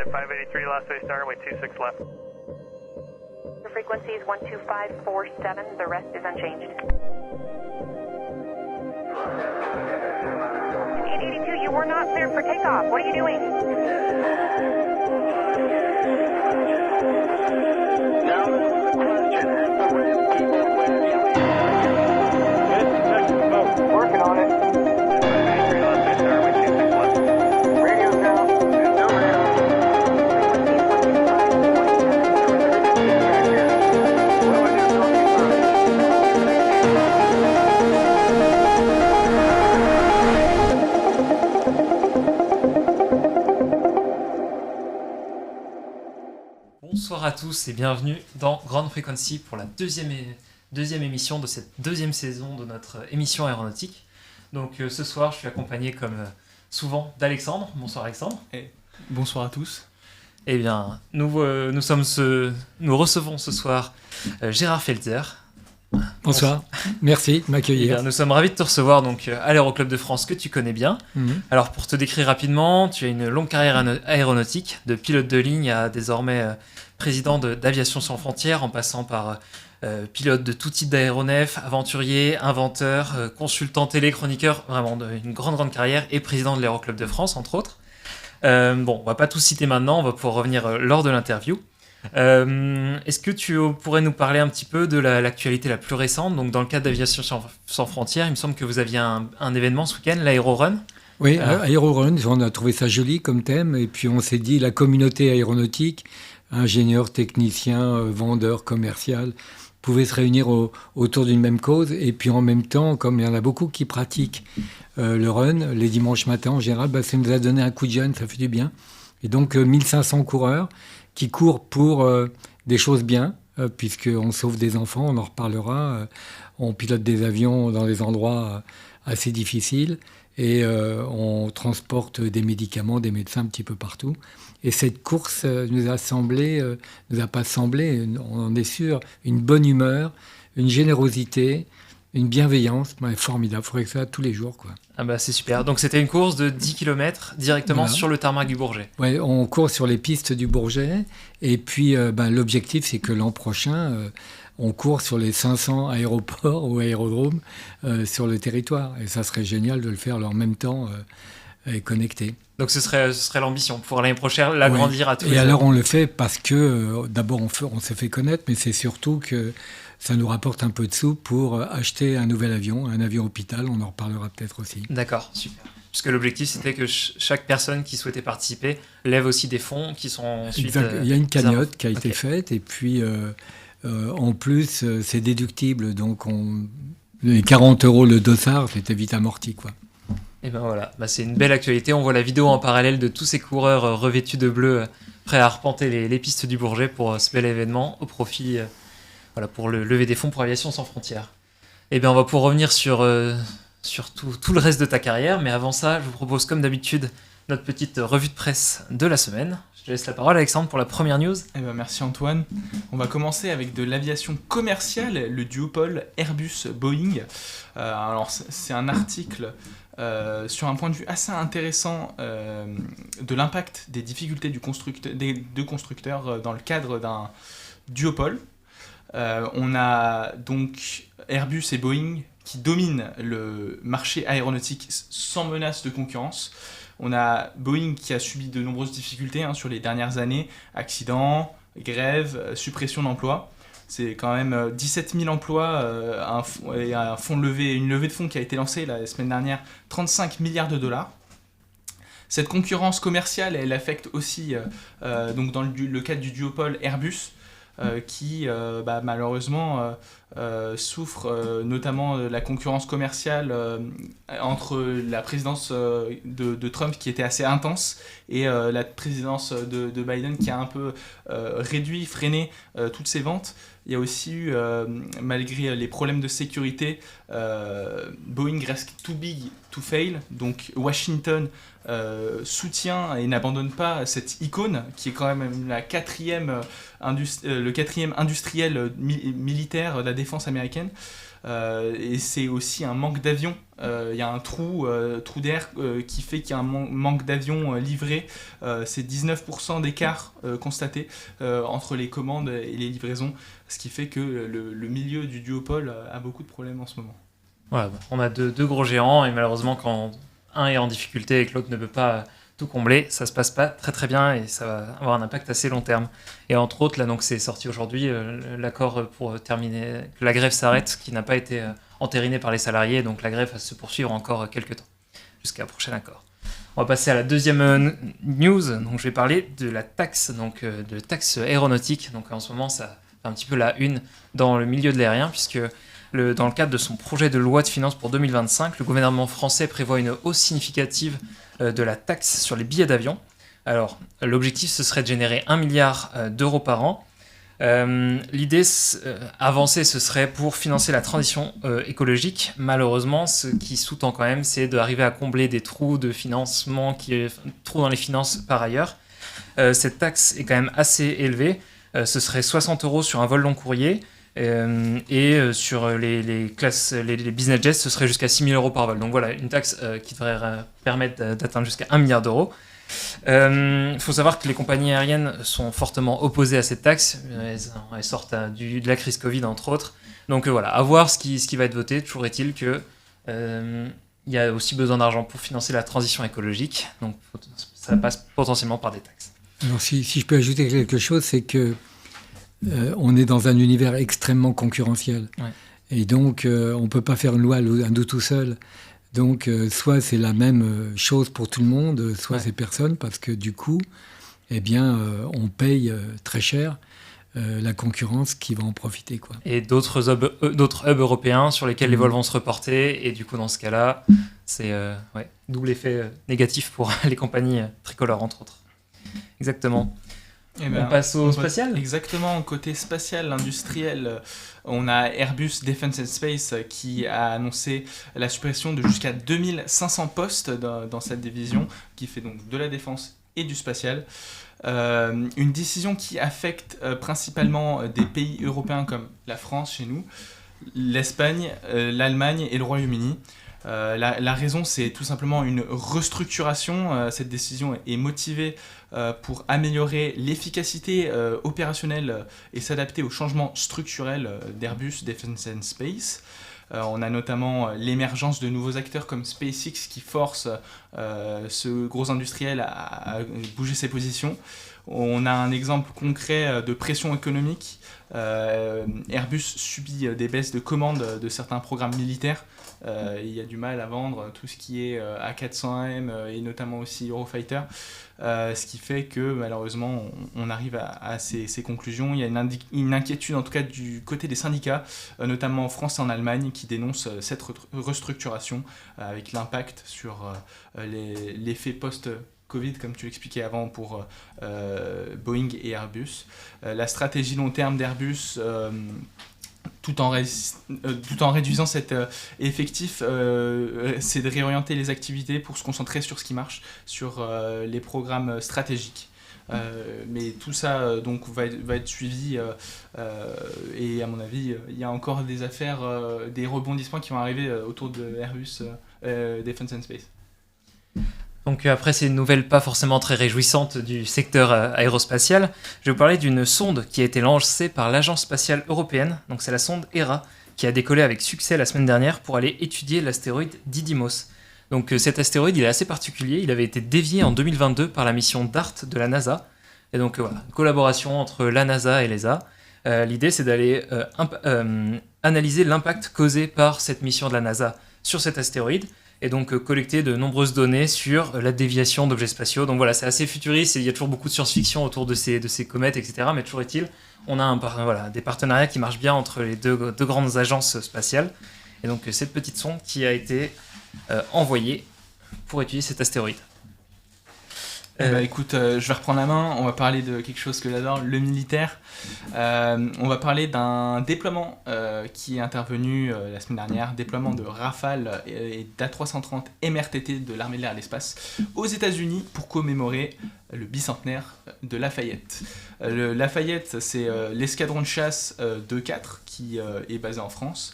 Jet 583, last way start, runway 26 left. The frequency is 12547, the rest is unchanged. 882, you were not cleared for takeoff. What are you doing? Now the question, working on it. 583, last way start, runway 26 left. Radio down, no radio. Bonsoir à tous et bienvenue dans Ground Frequency pour la deuxième émission de cette deuxième saison de notre émission aéronautique. Donc ce soir, je suis accompagné comme souvent d'Alexandre. Bonsoir Alexandre. Et bonsoir à tous. Eh bien, nous recevons ce soir Gérard Felzer. Bonsoir, merci de Eh m'accueillir. bien, nous sommes ravis de te recevoir donc, à l'Aéroclub de France que tu connais bien. Alors pour te décrire rapidement, tu as une longue carrière aéronautique, de pilote de ligne à désormais président d'Aviation Sans Frontières, en passant par pilote de tout type d'aéronef, aventurier, inventeur, consultant télé, chroniqueur, vraiment une grande carrière, et président de l'Aéroclub de France entre autres. Bon, on va pas tout citer maintenant, on va pouvoir revenir lors de l'interview. Est-ce que tu pourrais nous parler un petit peu de l'actualité la plus récente? Donc dans le cadre d'Aviation Sans Frontières, il me semble que vous aviez un événement ce week-end, l'Aérorun. Oui, Aérorun, on a trouvé ça joli comme thème, et puis on s'est dit la communauté aéronautique, ingénieurs, techniciens, vendeurs, commercial, pouvaient se réunir autour d'une même cause, et puis en même temps, comme il y en a beaucoup qui pratiquent le run, les dimanches matins en général, ça nous a donné un coup de jeune, ça fait du bien. Et donc 1500 coureurs qui courent pour des choses bien, puisqu'on sauve des enfants, on en reparlera, on pilote des avions dans des endroits assez difficiles, et on transporte des médicaments, des médecins un petit peu partout. Et cette course nous a pas semblé, on en est sûr, une bonne humeur, une générosité, une bienveillance, formidable. Il faudrait que ça tous les jours, quoi. Ah bah c'est super. Donc c'était une course de 10 km directement Voilà. sur le tarmac du Bourget. Ouais, on court sur les pistes du Bourget, et puis l'objectif, c'est que l'an prochain, on court sur les 500 aéroports ou aérodromes sur le territoire. Et ça serait génial de le faire en même temps et connecté. Donc ce serait l'ambition pour l'année prochaine, l'agrandir à tous les Et ans. alors on le fait parce que d'abord on s'est fait connaître, mais c'est surtout que ça nous rapporte un peu de sous pour acheter un nouvel avion, un avion hôpital, on en reparlera peut-être aussi. D'accord, super. Puisque l'objectif c'était que chaque personne qui souhaitait participer lève aussi des fonds qui sont ensuite... Exact. Il y a une cagnotte qui a été faite, et puis en plus c'est déductible, donc les 40 € le dossard, c'était vite amorti, quoi. Et ben voilà, c'est une belle actualité. On voit la vidéo en parallèle de tous ces coureurs revêtus de bleu, prêts à arpenter les pistes du Bourget pour ce bel événement au profit, pour le lever des fonds pour Aviation Sans Frontières. Et bien on va pouvoir revenir sur tout le reste de ta carrière, mais avant ça, je vous propose comme d'habitude notre petite revue de presse de la semaine. Je te laisse la parole, Alexandre, pour la première news. Eh ben, merci Antoine. On va commencer avec de l'aviation commerciale, le duopole Airbus-Boeing. Alors c'est un article sur un point de vue assez intéressant de l'impact des difficultés des deux constructeurs dans le cadre d'un duopole. On a donc Airbus et Boeing qui dominent le marché aéronautique sans menace de concurrence. On a Boeing qui a subi de nombreuses difficultés sur les dernières années, accidents, grèves, suppression d'emplois. C'est quand même 17 000 emplois, une levée de fonds qui a été lancée la semaine dernière, 35 milliards de dollars. Cette concurrence commerciale, elle affecte aussi, donc dans le cadre du duopole Airbus, qui malheureusement souffre notamment de la concurrence commerciale entre la présidence de Trump qui était assez intense et la présidence de Biden qui a un peu freiné toutes ses ventes. Il y a aussi eu, malgré les problèmes de sécurité, Boeing reste too big to fail, donc Washington soutient et n'abandonne pas cette icône qui est quand même le quatrième industriel militaire de la défense américaine. et c'est aussi un manque d'avions. Il y a un trou d'air qui fait qu'il y a un manque d'avions livrés. C'est 19% d'écart constaté entre les commandes et les livraisons, ce qui fait que le milieu du duopole a beaucoup de problèmes en ce moment. Voilà, bon, on a deux gros géants et malheureusement quand un est en difficulté et que l'autre ne peut pas tout combler, ça se passe pas très très bien et ça va avoir un impact assez long terme. Et entre autres, là donc c'est sorti aujourd'hui l'accord pour terminer, que la grève s'arrête, qui n'a pas été entériné par les salariés, donc la grève va se poursuivre encore quelques temps, jusqu'à un prochain accord. On va passer à la deuxième news, donc je vais parler de la taxe, donc de taxe aéronautique. Donc en ce moment ça fait un petit peu la une dans le milieu de l'aérien, puisque dans le cadre de son projet de loi de finances pour 2025, le gouvernement français prévoit une hausse significative de la taxe sur les billets d'avion. Alors, l'objectif, ce serait de générer 1 milliard d'euros par an. L'idée avancée, ce serait pour financer la transition écologique. Malheureusement, ce qui sous-tend quand même, c'est d'arriver à combler des trous de financement, trous dans les finances par ailleurs. Cette taxe est quand même assez élevée. Ce serait 60 € sur un vol long courrier. Et sur les classes, les business jets, ce serait jusqu'à 6 000 € par vol. Donc voilà, une taxe qui devrait permettre d'atteindre jusqu'à 1 milliard d'euros. Il faut savoir que les compagnies aériennes sont fortement opposées à cette taxe. Elles sortent de la crise Covid, entre autres. Donc voilà, à voir ce qui va être voté. Toujours est-il qu'il y a aussi besoin d'argent pour financer la transition écologique. Donc ça passe potentiellement par des taxes. Alors si je peux ajouter quelque chose, c'est que on est dans un univers extrêmement concurrentiel. Ouais. Et donc, on ne peut pas faire une loi à nous tout seul. Donc, soit c'est la même chose pour tout le monde, soit c'est personne, parce que du coup, eh bien, on paye très cher la concurrence qui va en profiter, quoi. Et d'autres hubs européens sur lesquels les vols vont se reporter. Et du coup, dans ce cas-là, c'est double effet négatif pour les compagnies tricolores, entre autres. Exactement. On passe au spatial ? Exactement, côté spatial, industriel, on a Airbus Defence and Space qui a annoncé la suppression de jusqu'à 2500 postes dans cette division, qui fait donc de la défense et du spatial. Une décision qui affecte principalement des pays européens comme la France chez nous, l'Espagne, l'Allemagne et le Royaume-Uni. La raison, c'est tout simplement une restructuration. Cette décision est motivée pour améliorer l'efficacité opérationnelle et s'adapter aux changements structurels d'Airbus Defence and Space. On a notamment l'émergence de nouveaux acteurs comme SpaceX qui force ce gros industriel à bouger ses positions. On a un exemple concret de pression économique. Airbus subit des baisses de commandes de certains programmes militaires. Il y a du mal à vendre tout ce qui est A400M et notamment aussi Eurofighter, ce qui fait que malheureusement on arrive à ces conclusions. Il y a une inquiétude en tout cas du côté des syndicats, notamment en France et en Allemagne, qui dénoncent cette restructuration avec l'impact sur l'effet post-Covid, comme tu l'expliquais avant, pour Boeing et Airbus. La stratégie long terme d'Airbus, tout en réduisant cet effectif, c'est de réorienter les activités pour se concentrer sur ce qui marche, sur les programmes stratégiques. Mais tout ça donc va être suivi et à mon avis il y a encore des affaires, des rebondissements qui vont arriver autour de Airbus Defence and Space. Donc après ces nouvelles pas forcément très réjouissantes du secteur aérospatial, je vais vous parler d'une sonde qui a été lancée par l'Agence spatiale européenne. Donc c'est la sonde Hera qui a décollé avec succès la semaine dernière pour aller étudier l'astéroïde Didymos. Donc cet astéroïde il est assez particulier, il avait été dévié en 2022 par la mission DART de la NASA. Et donc voilà, une collaboration entre la NASA et l'ESA. L'idée c'est d'aller analyser l'impact causé par cette mission de la NASA sur cet astéroïde. Et donc collecter de nombreuses données sur la déviation d'objets spatiaux. Donc voilà, c'est assez futuriste, et il y a toujours beaucoup de science-fiction autour de ces comètes, etc. Mais toujours est-il, on a des partenariats qui marchent bien entre les deux grandes agences spatiales. Et donc cette petite sonde qui a été envoyée pour étudier cet astéroïde. Écoute, je vais reprendre la main, on va parler de quelque chose que j'adore, le militaire. On va parler d'un déploiement qui est intervenu la semaine dernière, déploiement de Rafale et d'A330 MRTT de l'armée de l'air et de l'espace aux États-Unis pour commémorer le bicentenaire de Lafayette. Lafayette, c'est l'escadron de chasse 2-4 qui est basé en France.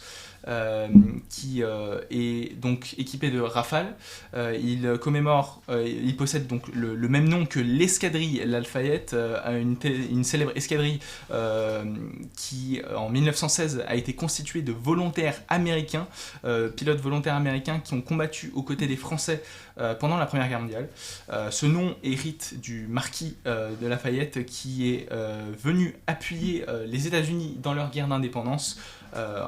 qui est donc équipé de Rafale. Il possède donc le même nom que l'escadrille Lafayette, une célèbre escadrille qui en 1916 a été constituée de volontaires américains, pilotes volontaires américains qui ont combattu aux côtés des Français pendant la Première Guerre mondiale. Ce nom hérite du marquis de Lafayette qui est venu appuyer les États-Unis dans leur guerre d'indépendance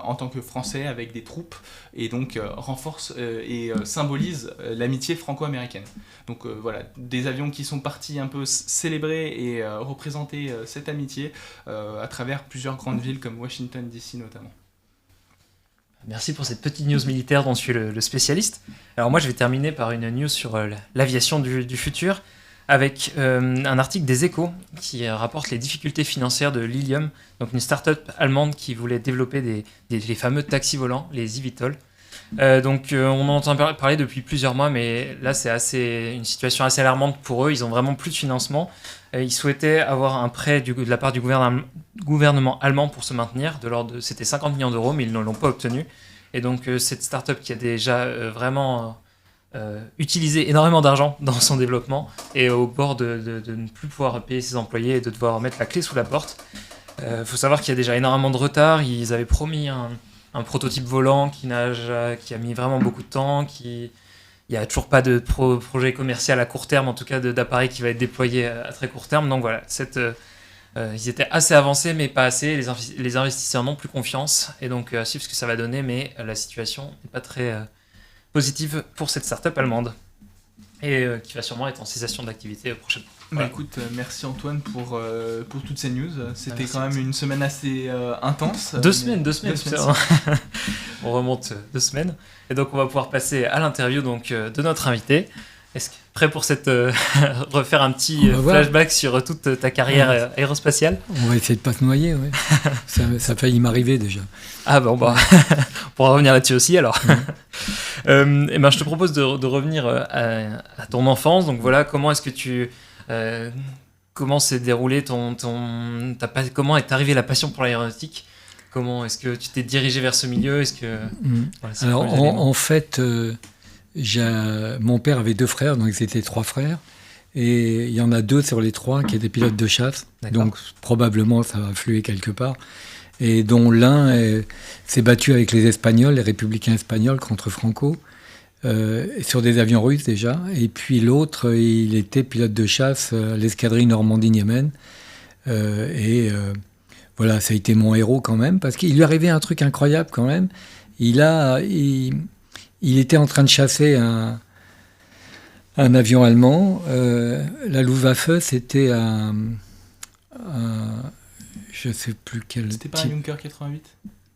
en tant que Français avec des troupes et donc renforce et symbolise l'amitié franco-américaine. Donc voilà, des avions qui sont partis un peu célébrer et représenter cette amitié à travers plusieurs grandes villes comme Washington DC notamment. Merci pour cette petite news militaire dont tu es le spécialiste. Alors moi je vais terminer par une news sur l'aviation du futur avec un article des Échos qui rapporte les difficultés financières de Lilium, donc une start-up allemande qui voulait développer les fameux taxis volants, les eVTOL. On en entend parler depuis plusieurs mois, mais là c'est une situation assez alarmante pour eux. Ils ont vraiment plus de financement. Ils souhaitaient avoir un prêt de la part du gouvernement allemand pour se maintenir. C'était 50 millions d'euros, mais ils ne l'ont pas obtenu. Et donc cette start-up qui a déjà vraiment utilisé énormément d'argent dans son développement est au bord de ne plus pouvoir payer ses employés et de devoir mettre la clé sous la porte. Faut savoir qu'il y a déjà énormément de retard. Ils avaient promis un prototype volant qui a mis vraiment beaucoup de temps, il n'y a toujours pas de projet commercial à court terme, en tout cas d'appareil qui va être déployé à très court terme. Donc voilà, ils étaient assez avancés, mais pas assez. Les investisseurs n'ont plus confiance, et donc à suivre ce que ça va donner, mais la situation n'est pas très positive pour cette start-up allemande, et qui va sûrement être en cessation d'activité prochainement. Voilà. Écoute, merci Antoine pour toutes ces news. C'était quand même une semaine assez intense. Deux semaines. On remonte 2 semaines. Et donc on va pouvoir passer à l'interview de notre invité. Est-ce que prêt pour refaire un petit flashback sur toute ta carrière aérospatiale ? On va essayer de pas se noyer, ouais. ça a failli m'arriver déjà. Ah bon, on pourra revenir là-dessus aussi alors. Je te propose de revenir à ton enfance. Donc voilà, comment est-ce que comment s'est déroulé comment est arrivée la passion pour l'aéronautique ? Comment est-ce que tu t'es dirigé vers ce milieu ? Alors en fait, mon père avait 2 frères, donc ils étaient 3 frères, et il y en a 2 sur les 3 qui étaient pilotes de chasse. D'accord. Donc probablement ça va fluer quelque part, et dont l'un s'est battu avec les Espagnols, les républicains espagnols contre Franco. Sur des avions russes déjà, et puis l'autre il était pilote de chasse à l'escadrille Normandie-Niemen, voilà, ça a été mon héros quand même, parce qu'il lui arrivait un truc incroyable quand même. Il était en train de chasser un avion allemand, la Luftwaffe, c'était je sais plus quel c'était pas un Junker 88 ?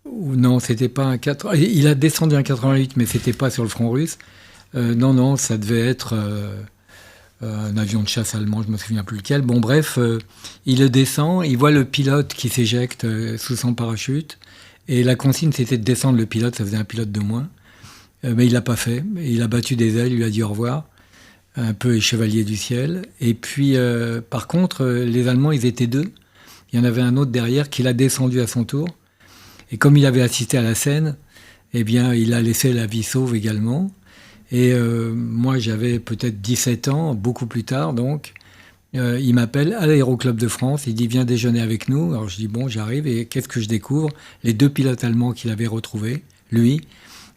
Non, c'était pas un 4. Il a descendu un 88, mais c'était pas sur le front russe. Non, ça devait être un avion de chasse allemand, je me souviens plus lequel. Bon, bref, il le descend, il voit le pilote qui s'éjecte sous son parachute, et la consigne c'était de descendre le pilote, ça faisait un pilote de moins. Mais il l'a pas fait. Il a battu des ailes, il lui a dit au revoir, un peu chevalier du ciel. Et puis, par contre, les Allemands, ils étaient 2. Il y en avait un autre derrière qui l'a descendu à son tour. Et comme il avait assisté à la scène, eh bien, il a laissé la vie sauve également. Et moi, j'avais peut-être 17 ans, beaucoup plus tard, donc. Il m'appelle à l'Aéroclub de France, il dit « Viens déjeuner avec nous ». Alors je dis « Bon, j'arrive ». Et qu'est-ce que je découvre ? Les 2 pilotes allemands qu'il avait retrouvés, lui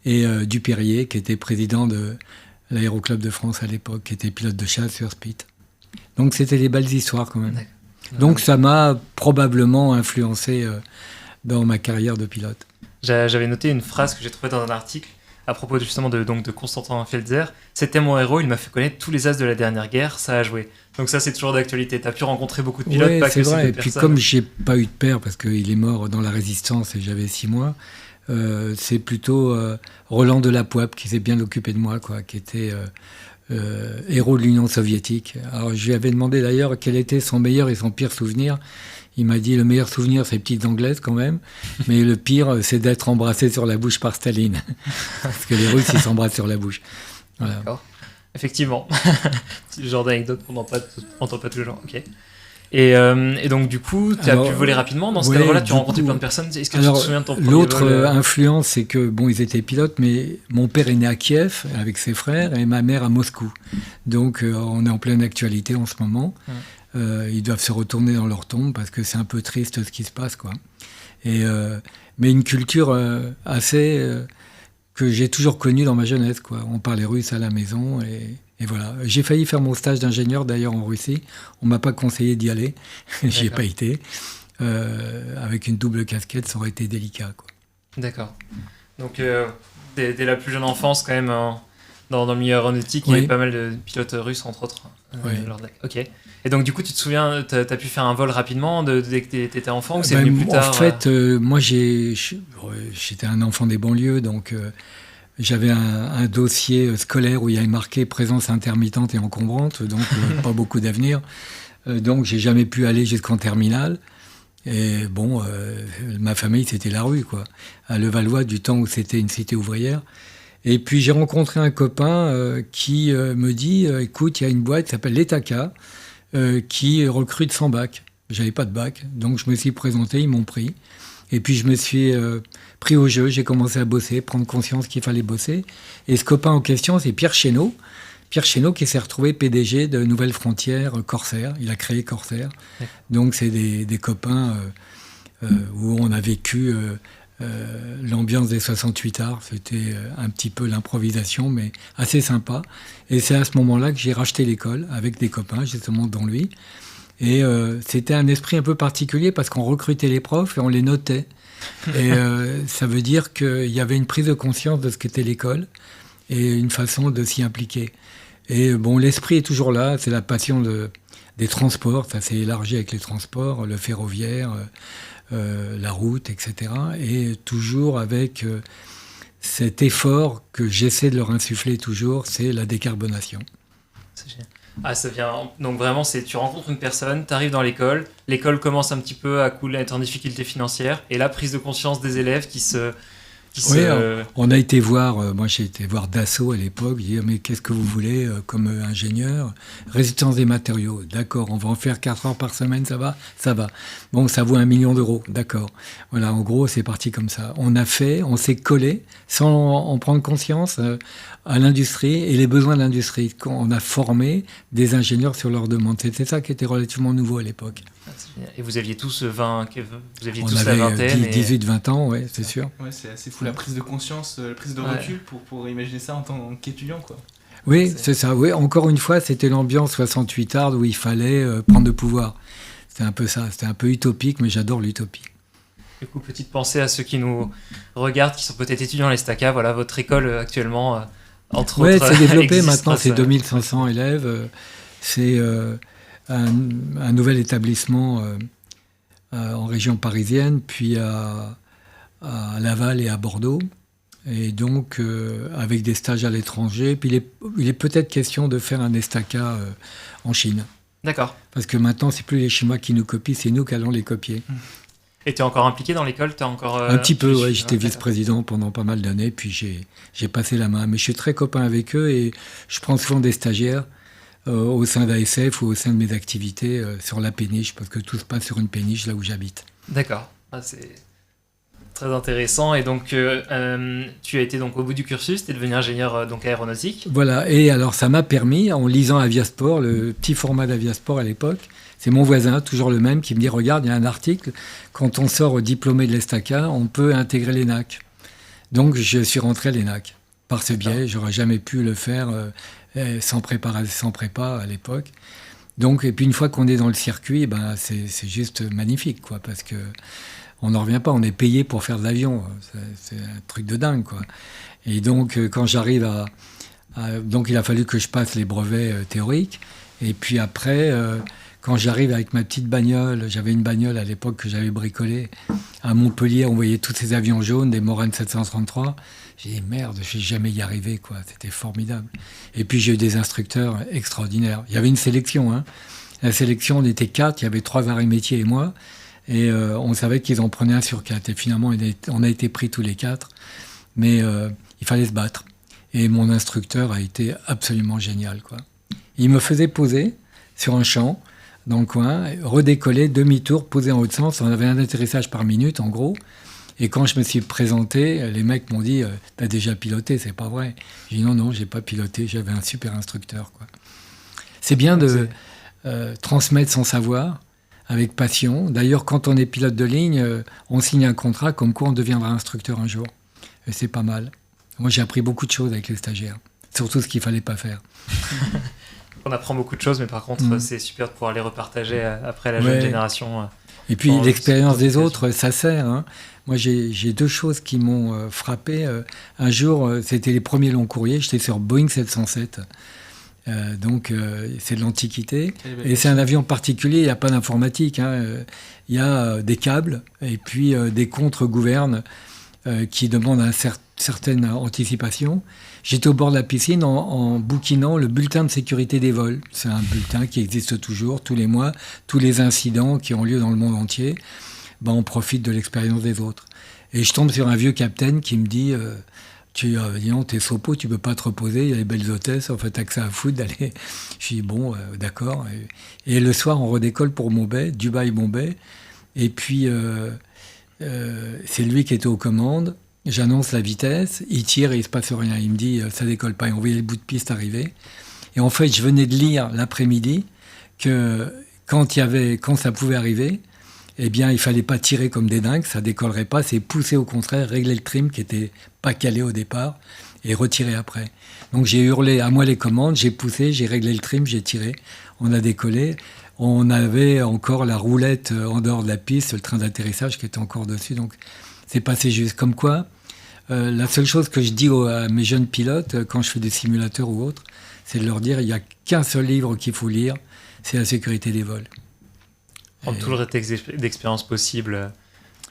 et Dupérier, qui était président de l'Aéroclub de France à l'époque, qui était pilote de chasse sur Spit. Donc c'était des belles histoires quand même. D'accord. Donc ça m'a probablement influencé dans ma carrière de pilote. J'avais noté une phrase que j'ai trouvée dans un article à propos justement de Constantin Felzer. C'était mon héros, il m'a fait connaître tous les as de la dernière guerre, ça a joué. Donc ça, c'est toujours d'actualité. Tu as pu rencontrer beaucoup de pilotes, pas que ces 2 personnes. Et puis comme j'ai pas eu de père, parce qu'il est mort dans la Résistance et j'avais 6 mois, c'est plutôt Roland de la Poipe qui s'est bien occupé de moi, quoi, qui était héros de l'Union soviétique. Alors je lui avais demandé d'ailleurs quel était son meilleur et son pire souvenir. Il m'a dit le meilleur souvenir, c'est les petites anglaises quand même, mais le pire, c'est d'être embrassé sur la bouche par Staline. Parce que les Russes, ils s'embrassent sur la bouche. Voilà. D'accord. Effectivement. C'est le genre d'anecdote qu'on n'entend pas tous les jours. Ok. Et donc, du coup, tu as Alors, pu voler rapidement. Dans ce ouais, cadre-là, tu du as rencontré coup, plein de personnes. Est-ce que tu Alors, te souviens de ton premier l'autre vol influence, c'est que, bon, ils étaient pilotes, mais mon père est né à Kiev avec ses frères et ma mère à Moscou. Donc, on est en pleine actualité en ce moment. Ils doivent se retourner dans leur tombe parce que c'est un peu triste ce qui se passe, quoi. Mais une culture assez que j'ai toujours connue dans ma jeunesse, quoi. On parlait russe à la maison et voilà. J'ai failli faire mon stage d'ingénieur d'ailleurs en Russie. On m'a pas conseillé d'y aller. J'y ai D'accord. pas été. Avec une double casquette, ça aurait été délicat, quoi. D'accord. Donc, dès la plus jeune enfance, quand même, dans le milieu aéronautique, il y Oui. avait pas mal de pilotes russes, entre autres. Oui. Ok. Et donc, du coup, tu te souviens, tu as pu faire un vol rapidement dès que tu étais enfant ou c'est Ben, venu plus tard En fait, moi, j'étais un enfant des banlieues, donc j'avais un dossier scolaire où il y avait marqué présence intermittente et encombrante, donc pas beaucoup d'avenir. Donc, j'ai jamais pu aller jusqu'en terminale. Et bon, ma famille, c'était la rue, quoi. À Levallois, du temps où c'était une cité ouvrière. Et puis, j'ai rencontré un copain qui me dit écoute, il y a une boîte qui s'appelle l'ETACA qui recrute sans bac. J'avais pas de bac, donc je me suis présenté, ils m'ont pris. Et puis, je me suis pris au jeu, j'ai commencé à bosser, prendre conscience qu'il fallait bosser. Et ce copain en question, c'est Pierre Chénaud. Pierre Chénaud qui s'est retrouvé PDG de Nouvelles Frontières Corsair. Il a créé Corsair. Donc, c'est des copains où on a vécu l'ambiance des 68 arts. C'était un petit peu l'improvisation, mais assez sympa. Et c'est à ce moment-là que j'ai racheté l'école avec des copains, justement, dont lui. Et c'était un esprit un peu particulier parce qu'on recrutait les profs et on les notait. Et ça veut dire qu'il y avait une prise de conscience de ce qu'était l'école et une façon de s'y impliquer. Et bon, l'esprit est toujours là, c'est la passion des transports, ça s'est élargi avec les transports, le ferroviaire, la route, etc. Et toujours avec cet effort que j'essaie de leur insuffler toujours, c'est la décarbonation. C'est génial. Ah, ça vient. Donc vraiment, tu rencontres une personne, tu arrives dans l'école commence un petit peu à couler, à être en difficulté financière, et la prise de conscience des élèves qui se... Oui, on a été voir, moi j'ai été voir Dassault à l'époque, j'ai dit mais qu'est-ce que vous voulez comme ingénieur? Résistance des matériaux, d'accord, on va en faire 4 heures par semaine, ça va? Ça va. Bon, ça vaut 1 million d'euros, d'accord. Voilà, en gros, c'est parti comme ça. On s'est collé sans en prendre conscience à l'industrie et les besoins de l'industrie. On a formé des ingénieurs sur leurs demandes. C'était ça qui était relativement nouveau à l'époque. Et vous aviez tous 20, vous aviez On tous la avait vingtaine. 18-20 ans, ouais, c'est sûr. Ouais, c'est assez fou la prise de conscience, la prise de recul pour imaginer ça en tant qu'étudiant, quoi. Oui, c'est ça. Oui, encore une fois, c'était l'ambiance 68 hard où il fallait prendre le pouvoir. C'était un peu ça. C'était un peu utopique, mais j'adore l'utopie. Du coup, petite pensée à ceux qui nous regardent, qui sont peut-être étudiants à l'ESTACA. Voilà, votre école actuellement, entre autres. Oui, c'est développé existe maintenant, grâce c'est à- 2500 élèves. C'est un nouvel établissement en région parisienne, puis à Laval et à Bordeaux. Et donc, avec des stages à l'étranger. Puis il est peut-être question de faire un ESTACA en Chine. D'accord. Parce que maintenant, c'est plus les Chinois qui nous copient, c'est nous qui allons les copier. Et tu es encore impliqué dans l'école? T'es encore, Un petit peu, ouais. J'étais d'accord. vice-président pendant pas mal d'années, puis j'ai passé la main. Mais je suis très copain avec eux et je prends souvent des stagiaires au sein d'ASF ou au sein de mes activités sur la péniche, parce que tout se passe sur une péniche là où j'habite. D'accord. Ah, c'est très intéressant. Et donc, tu as été donc au bout du cursus, tu es devenu ingénieur donc aéronautique. Voilà, et alors ça m'a permis, en lisant Aviasport, le petit format d'Aviasport à l'époque, c'est mon voisin, toujours le même, qui me dit, regarde, il y a un article, quand on sort diplômé de l'ESTACA, on peut intégrer l'ENAC. Donc je suis rentré à l'ENAC. Par ce biais, j'aurais jamais pu le faire sans prépa à l'époque. Donc, et puis une fois qu'on est dans le circuit, ben, c'est juste magnifique, quoi, parce que on n'en revient pas, on est payé pour faire de l'avion. C'est un truc de dingue, quoi. Et donc, quand j'arrive donc, il a fallu que je passe les brevets théoriques. Et puis après, quand j'arrive avec ma petite bagnole, j'avais une bagnole à l'époque que j'avais bricolée, à Montpellier, on voyait tous ces avions jaunes, des Morane 733. J'ai dit, merde, je vais jamais y arriver, quoi. C'était formidable. Et puis, j'ai eu des instructeurs extraordinaires. Il y avait une sélection, hein. La sélection, on était 4, il y avait 3 arrêts métiers et moi. Et on savait qu'ils en prenaient 1 sur 4. Et finalement, on a été pris tous les 4. Mais il fallait se battre. Et mon instructeur a été absolument génial, quoi. Il me faisait poser sur un champ dans le coin, redécoller, demi-tour, poser en haut de sens. On avait un atterrissage par minute, en gros. Et quand je me suis présenté, les mecs m'ont dit « T'as déjà piloté, c'est pas vrai ?» J'ai dit « Non, j'ai pas piloté, j'avais un super instructeur. » quoi. C'est bien de transmettre son savoir avec passion. D'ailleurs, quand on est pilote de ligne, on signe un contrat comme quoi on deviendra instructeur un jour. Et c'est pas mal. Moi, j'ai appris beaucoup de choses avec les stagiaires. Surtout ce qu'il fallait pas faire. On apprend beaucoup de choses, mais par contre, c'est super de pouvoir les repartager après la jeune génération. Et puis, l'expérience des autres, ça sert. Hein. Moi, j'ai deux choses qui m'ont frappé. Un jour, c'était les premiers longs courriers. J'étais sur Boeing 707. Donc, c'est de l'Antiquité. Et c'est un avion particulier, il n'y a pas d'informatique. Hein. Il y a des câbles et puis des contre-gouvernes qui demandent une certaine anticipation. J'étais au bord de la piscine en bouquinant le bulletin de sécurité des vols. C'est un bulletin qui existe toujours, tous les mois. Tous les incidents qui ont lieu dans le monde entier, on profite de l'expérience des autres. Et je tombe sur un vieux capitaine qui me dit... t'es sopo, tu peux pas te reposer, il y a les belles hôtesses, en fait, t'as que ça à foutre d'aller. Je dis bon, d'accord. Et le soir, on redécolle pour Bombay, Dubaï-Bombay. Et puis, c'est lui qui était aux commandes. J'annonce la vitesse, il tire et il se passe rien. Il me dit, ça décolle pas. Et on voyait le bout de piste arriver. Et en fait, je venais de lire l'après-midi que quand ça pouvait arriver, eh bien, il fallait pas tirer comme des dingues, ça décollerait pas, c'est pousser au contraire, régler le trim qui était pas calé au départ et retirer après. Donc j'ai hurlé à moi les commandes, j'ai poussé, j'ai réglé le trim, j'ai tiré, on a décollé. On avait encore la roulette en dehors de la piste, le train d'atterrissage qui était encore dessus, donc c'est passé juste. Comme quoi, la seule chose que je dis à mes jeunes pilotes quand je fais des simulateurs ou autres, c'est de leur dire il n'y a qu'un seul livre qu'il faut lire, c'est La sécurité des vols. Prendre tout le reste d'expérience possible.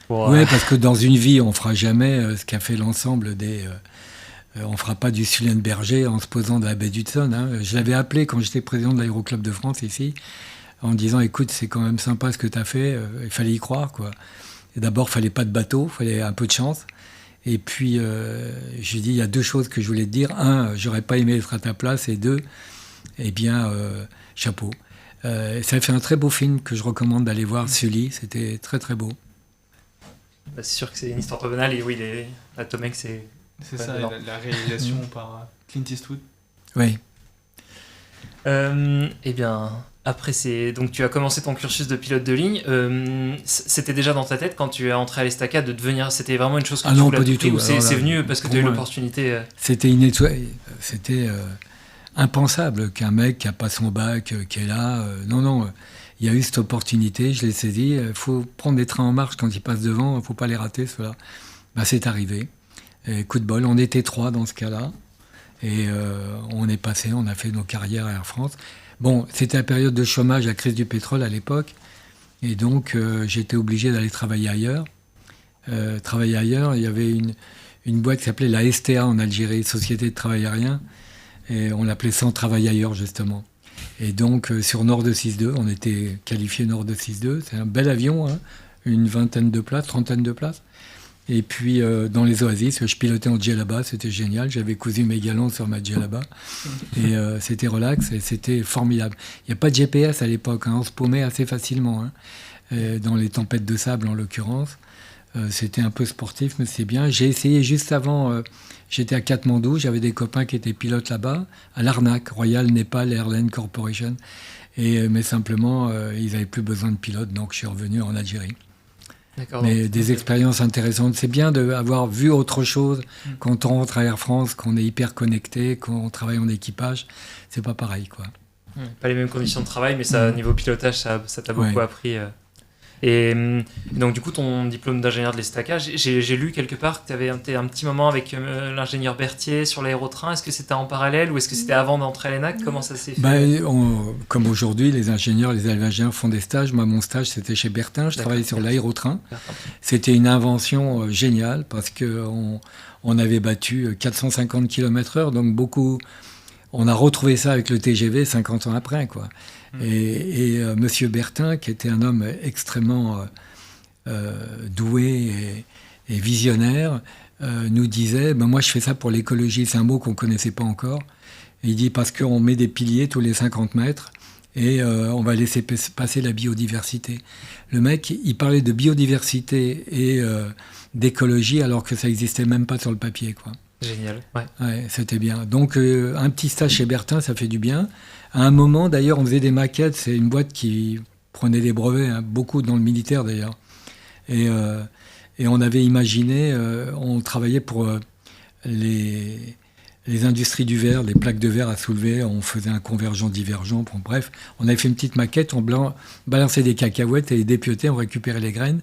Oui, parce que dans une vie, on ne fera jamais ce qu'a fait l'ensemble des... on ne fera pas du Sullenberger en se posant de la baie d'Hudson. Hein. Je l'avais appelé quand j'étais président de l'Aéroclub de France ici, en disant, écoute, c'est quand même sympa ce que tu as fait, il fallait y croire, quoi. Et d'abord, il ne fallait pas de bateau, il fallait un peu de chance. Et puis, j'ai dit, il y a deux choses que je voulais te dire. Un, j'aurais pas aimé être à ta place. Et deux, eh bien, chapeau. Ça a fait un très beau film que je recommande d'aller voir, Sully. C'était très, très beau. C'est sûr que c'est une histoire pas banale. Et oui, la Tom Hanks, c'est... C'est ça, la réalisation par Clint Eastwood. Oui. Eh bien... Après, donc tu as commencé ton cursus de pilote de ligne. C'était déjà dans ta tête quand tu es entré à l'Estacade de devenir. C'était vraiment une chose que tu voulais pas du tout. Ou c'est venu parce que tu as eu l'opportunité. C'était c'était impensable qu'un mec qui a pas son bac, qui est là. Non. Il y a eu cette opportunité. Je l'ai saisie. Il faut prendre des trains en marche quand ils passent devant. Il ne faut pas les rater, ceux-là. C'est arrivé. Et coup de bol. On était 3 dans ce cas-là. Et on est passé. On a fait nos carrières à Air France. Bon, c'était la période de chômage, la crise du pétrole à l'époque, et donc j'étais obligé d'aller travailler ailleurs. Il y avait une boîte qui s'appelait la STA en Algérie, Société de Travail Aérien, et on l'appelait Sans Travail Ailleurs, justement. Et donc sur Nord 262, on était qualifié Nord 262, c'est un bel avion, hein, une vingtaine de places, trentaine de places. Et puis dans les oasis, je pilotais en djellaba, c'était génial. J'avais cousu mes galons sur ma djellaba. Et c'était relax et c'était formidable. Il n'y a pas de GPS à l'époque, hein, on se paumait assez facilement. Hein, dans les tempêtes de sable en l'occurrence. C'était un peu sportif, mais c'est bien. J'ai essayé juste avant, j'étais à Katmandou, j'avais des copains qui étaient pilotes là-bas, à l'Arnaque, Royal Nepal Airlines Corporation. Mais simplement, ils n'avaient plus besoin de pilotes, donc je suis revenu en Algérie. Mais des expériences intéressantes. C'est bien d'avoir vu autre chose quand on rentre à Air France, qu'on est hyper connecté, qu'on travaille en équipage. C'est pas pareil, quoi. Pas les mêmes conditions de travail, mais ça, niveau pilotage, ça t'a beaucoup appris. Et donc, du coup, ton diplôme d'ingénieur de l'Estaca, j'ai lu quelque part que tu avais été un petit moment avec l'ingénieur Berthier sur l'aérotrain. Est-ce que c'était en parallèle ou est-ce que c'était avant d'entrer à l'ENAC? Comment ça s'est fait? Comme aujourd'hui, les élèves ingénieurs font des stages. Moi, mon stage, c'était chez Bertin. Je travaillais sur l'aérotrain. C'était une invention géniale parce qu'on avait battu 450 km/h. Donc, on a retrouvé ça avec le TGV 50 ans après, quoi. Et Monsieur Bertin, qui était un homme extrêmement doué et visionnaire, nous disait moi je fais ça pour l'écologie. C'est un mot qu'on ne connaissait pas encore. Et il dit parce qu'on met des piliers tous les 50 mètres et on va laisser passer la biodiversité. Le mec, il parlait de biodiversité et d'écologie alors que ça n'existait même pas sur le papier, quoi. Génial. Ouais. Ouais, c'était bien. Donc, un petit stage chez Bertin, ça fait du bien. À un moment, d'ailleurs, on faisait des maquettes. C'est une boîte qui prenait des brevets, hein, beaucoup dans le militaire, d'ailleurs. Et on avait imaginé, on travaillait pour les industries du verre, les plaques de verre à soulever. On faisait un convergent-divergent. Bon, bref, on avait fait une petite maquette. On balançait des cacahuètes et les dépiotait. On récupérait les graines.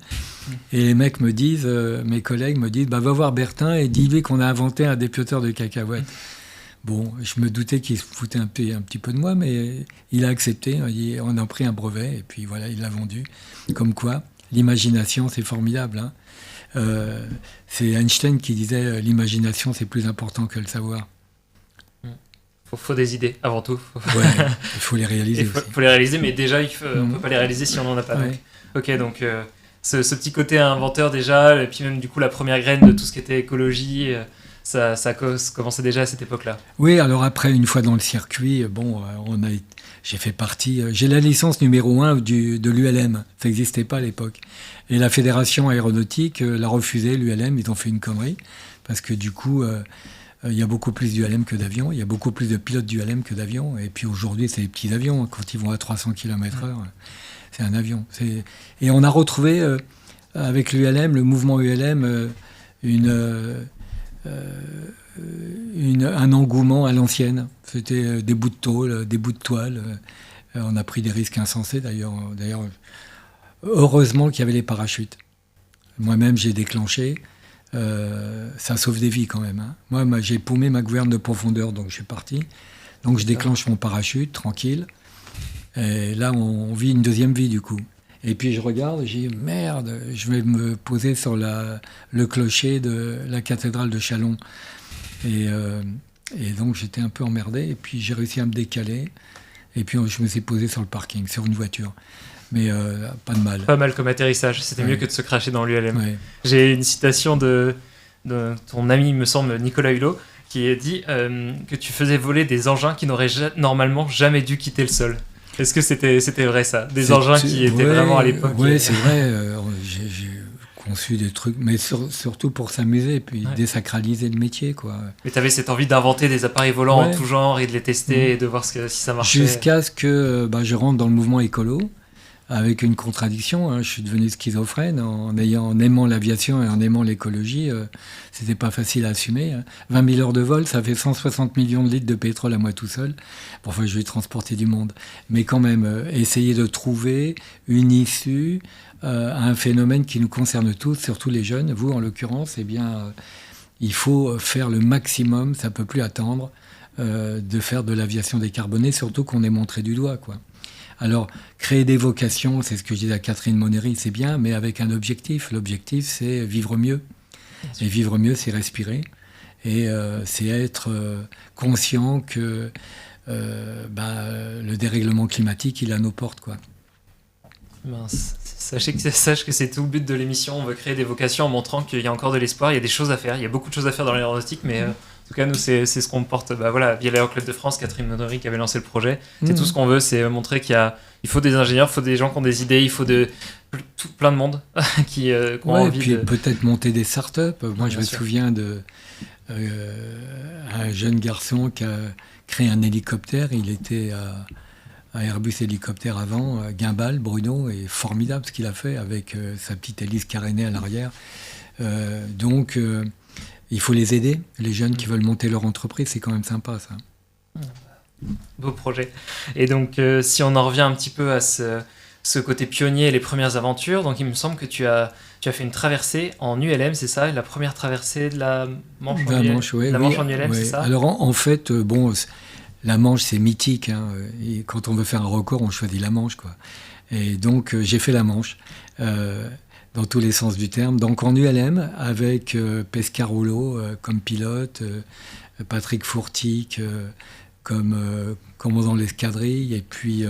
Et les mecs me disent, mes collègues me disent, va voir Bertin et dis-lui qu'on a inventé un dépioteur de cacahuètes. Bon, je me doutais qu'il se foutait un petit peu de moi, mais il a accepté. On a pris un brevet et puis voilà, il l'a vendu. Comme quoi, l'imagination, c'est formidable, hein. C'est Einstein qui disait l'imagination, c'est plus important que le savoir. Faut des idées avant tout. Ouais, il faut les réaliser. Il faut les réaliser, mais déjà, on peut pas les réaliser si on n'en a pas. Ouais. Donc, ce petit côté inventeur déjà, et puis même du coup la première graine de tout ce qui était écologie, ça commençait déjà à cette époque-là. Oui, alors après, une fois dans le circuit, j'ai fait partie. J'ai la licence numéro 1 de l'ULM. Ça n'existait pas à l'époque. Et la Fédération aéronautique l'a refusé, l'ULM. Ils ont fait une connerie. Parce que du coup, il y a beaucoup plus d'ULM que d'avions. Il y a beaucoup plus de pilotes d'ULM que d'avions. Et puis aujourd'hui, c'est des petits avions. Quand ils vont à 300 km/h, c'est un avion. Et on a retrouvé, avec l'ULM, le mouvement ULM, un engouement à l'ancienne. C'était des bouts de tôle, des bouts de toile. On a pris des risques insensés d'ailleurs. Heureusement qu'il y avait les parachutes. Moi-même, j'ai déclenché. Ça sauve des vies quand même, hein. Moi, j'ai paumé ma gouverne de profondeur, donc je suis parti. Donc je déclenche mon parachute, tranquille. Et là, on vit une deuxième vie du coup. Et puis je regarde, j'ai dit merde, je vais me poser sur le clocher de la cathédrale de Châlons. Et donc j'étais un peu emmerdé. Et puis j'ai réussi à me décaler. Et puis je me suis posé sur le parking, sur une voiture. Mais pas de mal. Pas mal comme atterrissage, c'était mieux que de se cracher dans l'ULM. Ouais. J'ai une citation de ton ami, il me semble, Nicolas Hulot, qui a dit que tu faisais voler des engins qui n'auraient normalement jamais dû quitter le sol. Est-ce que c'était vrai ça? Des engins qui étaient vraiment à l'époque? Oui, c'est vrai. J'ai conçu des trucs, mais surtout pour s'amuser et puis désacraliser le métier, quoi. Mais tu avais cette envie d'inventer des appareils volants en tout genre et de les tester et de voir si ça marchait. Jusqu'à ce que je rentre dans le mouvement écolo. Avec une contradiction, hein. Je suis devenu schizophrène en aimant l'aviation et en aimant l'écologie. C'était pas facile à assumer, hein. 20 000 heures de vol, ça fait 160 millions de litres de pétrole à moi tout seul. Bon, enfin, je vais transporter du monde. Mais quand même, essayer de trouver une issue à un phénomène qui nous concerne tous, surtout les jeunes. Vous, en l'occurrence, eh bien, il faut faire le maximum, ça peut plus attendre, de faire de l'aviation décarbonée, surtout qu'on est montré du doigt, quoi. Alors, créer des vocations, c'est ce que je disais à Catherine Monnery, c'est bien, mais avec un objectif. L'objectif, c'est vivre mieux. Et vivre mieux, c'est respirer. Et c'est être conscient que le dérèglement climatique, il est à nos portes, quoi. Mince. Sache que c'est tout le but de l'émission. On veut créer des vocations en montrant qu'il y a encore de l'espoir, il y a des choses à faire. Il y a beaucoup de choses à faire dans l'aéronautique, mais en tout cas, nous, c'est ce qu'on porte. Via l'Aéroclub de France, Catherine Monnery qui avait lancé le projet. C'est tout ce qu'on veut, c'est montrer il faut des ingénieurs, il faut des gens qui ont des idées, il faut plein de monde qui ont envie. Et puis de... peut-être monter des startups. Moi, je me souviens un jeune garçon qui a créé un hélicoptère. Il était à Airbus Hélicoptère avant, Guimbal, Bruno, est formidable ce qu'il a fait avec sa petite hélice carénée à l'arrière. Donc, il faut les aider. Les jeunes qui veulent monter leur entreprise, c'est quand même sympa, ça. Beau projet. Et donc, si on en revient un petit peu à ce côté pionnier et les premières aventures, donc il me semble que tu as fait une traversée en ULM, c'est ça? La première traversée de la Manche en ULM? La Manche en ULM, c'est ça? Alors, en fait, la Manche, c'est mythique, hein. Et quand on veut faire un record, on choisit la Manche, quoi. Et donc, j'ai fait la Manche, dans tous les sens du terme. Donc, en ULM, avec Pescarolo comme pilote, Patrick Fourtic comme commandant de l'escadrille, et puis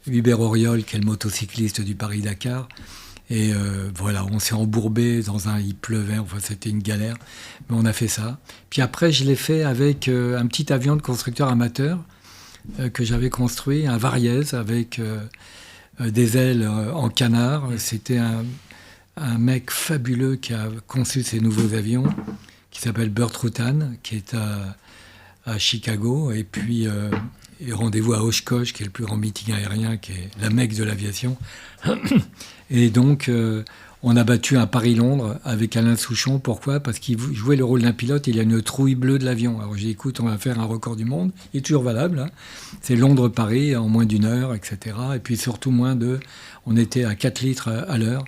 Hubert Auriol, qui est le motocycliste du Paris-Dakar. Et voilà, on s'est embourbé il pleuvait, enfin c'était une galère, mais on a fait ça. Puis après, je l'ai fait avec un petit avion de constructeur amateur, que j'avais construit, un Variez avec des ailes en canard. C'était un mec fabuleux qui a conçu ces nouveaux avions, qui s'appelle Burt Rutan, qui est à Chicago. Et puis, rendez-vous à Oshkosh, qui est le plus grand meeting aérien, qui est la Mecque de l'aviation. Et donc, on a battu un Paris-Londres avec Alain Souchon. Pourquoi ? Parce qu'il jouait le rôle d'un pilote. Il y a une trouille bleue de l'avion. Alors j'ai dit, écoute, on va faire un record du monde. Il est toujours valable. Hein. C'est Londres-Paris en moins d'1 heure, etc. Et puis surtout on était à 4 litres à l'heure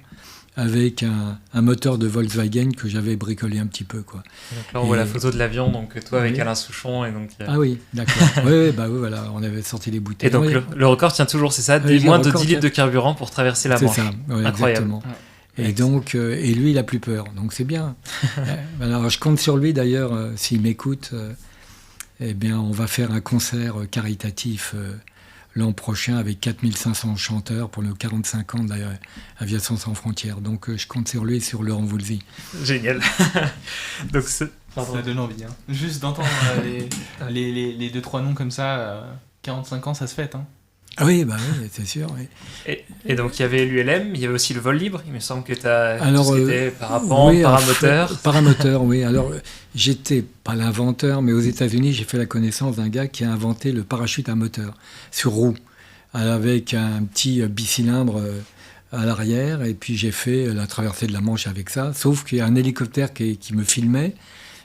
avec un moteur de Volkswagen que j'avais bricolé un petit peu, quoi. Donc là, on voit la photo de l'avion, donc toi avec Alain Souchon. Et donc, Ah oui, d'accord. oui, voilà, on avait sorti les bouteilles. Et donc le record tient toujours, c'est ça, moins de 10 litres de carburant pour traverser la Manche. C'est ça, ouais, incroyable. Exactement. Et donc, et lui, il a plus peur, donc c'est bien. Alors, je compte sur lui d'ailleurs, s'il m'écoute. Eh bien, on va faire un concert caritatif l'an prochain avec 4500 chanteurs pour nos 45 ans de l'Aviation sans frontières. Donc, je compte sur lui et sur Laurent Voulzy. Génial. Donc, ça donne envie. Hein. Juste d'entendre les 2-3 noms comme ça, 45 ans, ça se fête. Hein. Ah oui, c'est sûr. Oui. Et donc, il y avait l'ULM, il y avait aussi le vol libre. Il me semble que tu as tout ce qui était parapente, oui, paramoteur. Paramoteur, oui. Alors, j'étais pas l'inventeur, mais aux États-Unis, j'ai fait la connaissance d'un gars qui a inventé le parachute à moteur sur roue, avec un petit bicylindre à l'arrière. Et puis, j'ai fait la traversée de la Manche avec ça. Sauf qu'il y a un hélicoptère qui me filmait.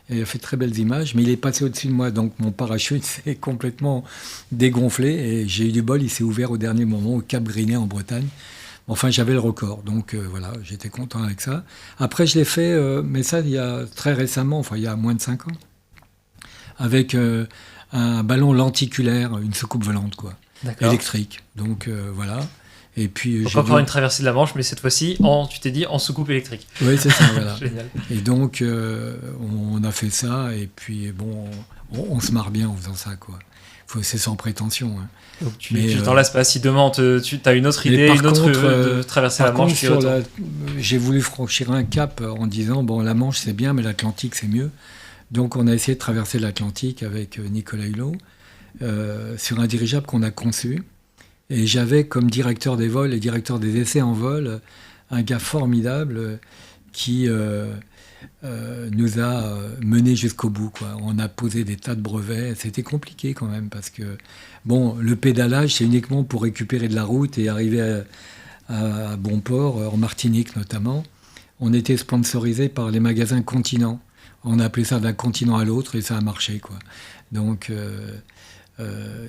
Et il a fait de très belles images, mais il est passé au-dessus de moi, donc mon parachute s'est complètement dégonflé et j'ai eu du bol, il s'est ouvert au dernier moment au Cap Grinet en Bretagne. Enfin, j'avais le record, donc voilà, j'étais content avec ça. Après, je l'ai fait, mais ça, il y a très récemment, enfin, il y a moins de 5 ans, avec un ballon lenticulaire, une soucoupe volante, quoi, électrique. Donc voilà. Et puis, donc encore une traversée de la Manche, mais cette fois-ci, tu t'es dit, en soucoupe électrique. Oui, c'est ça, voilà. Génial. Et donc, on a fait ça, et puis bon, on se marre bien en faisant ça, quoi. C'est sans prétention. Hein. Donc tu t'en lasses pas. Si demain, tu as une autre idée, de traverser la Manche. J'ai voulu franchir un cap en disant, bon, la Manche, c'est bien, mais l'Atlantique, c'est mieux. Donc, on a essayé de traverser l'Atlantique avec Nicolas Hulot sur un dirigeable qu'on a conçu. Et j'avais comme directeur des vols et directeur des essais en vol un gars formidable qui nous a menés jusqu'au bout, quoi. On a posé des tas de brevets. C'était compliqué quand même parce que bon, le pédalage, c'est uniquement pour récupérer de la route et arriver à bon port, en Martinique notamment. On était sponsorisé par les magasins Continent. On a appelé ça d'un continent à l'autre et ça a marché, quoi. Donc...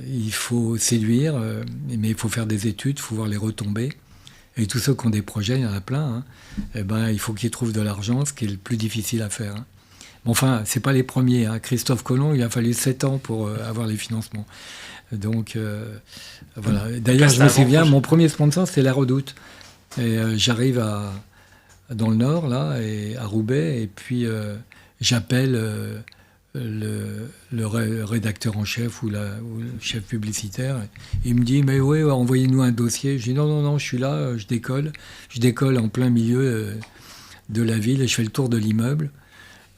il faut séduire, mais il faut faire des études, il faut voir les retombées. Et tous ceux qui ont des projets, il y en a plein, hein, eh ben, il faut qu'ils trouvent de l'argent, ce qui est le plus difficile à faire. Hein. Bon, enfin, ce n'est pas les premiers. Hein. Christophe Colomb, il a fallu 7 ans pour avoir les financements. Donc, voilà. D'ailleurs, je me souviens, mon premier sponsor, c'était la Redoute. Et j'arrive dans le Nord, là, à Roubaix, et puis j'appelle... le rédacteur en chef ou le chef publicitaire, il me dit mais oui, envoyez-nous un dossier. Je dis non, je suis là, je décolle en plein milieu de la ville et je fais le tour de l'immeuble.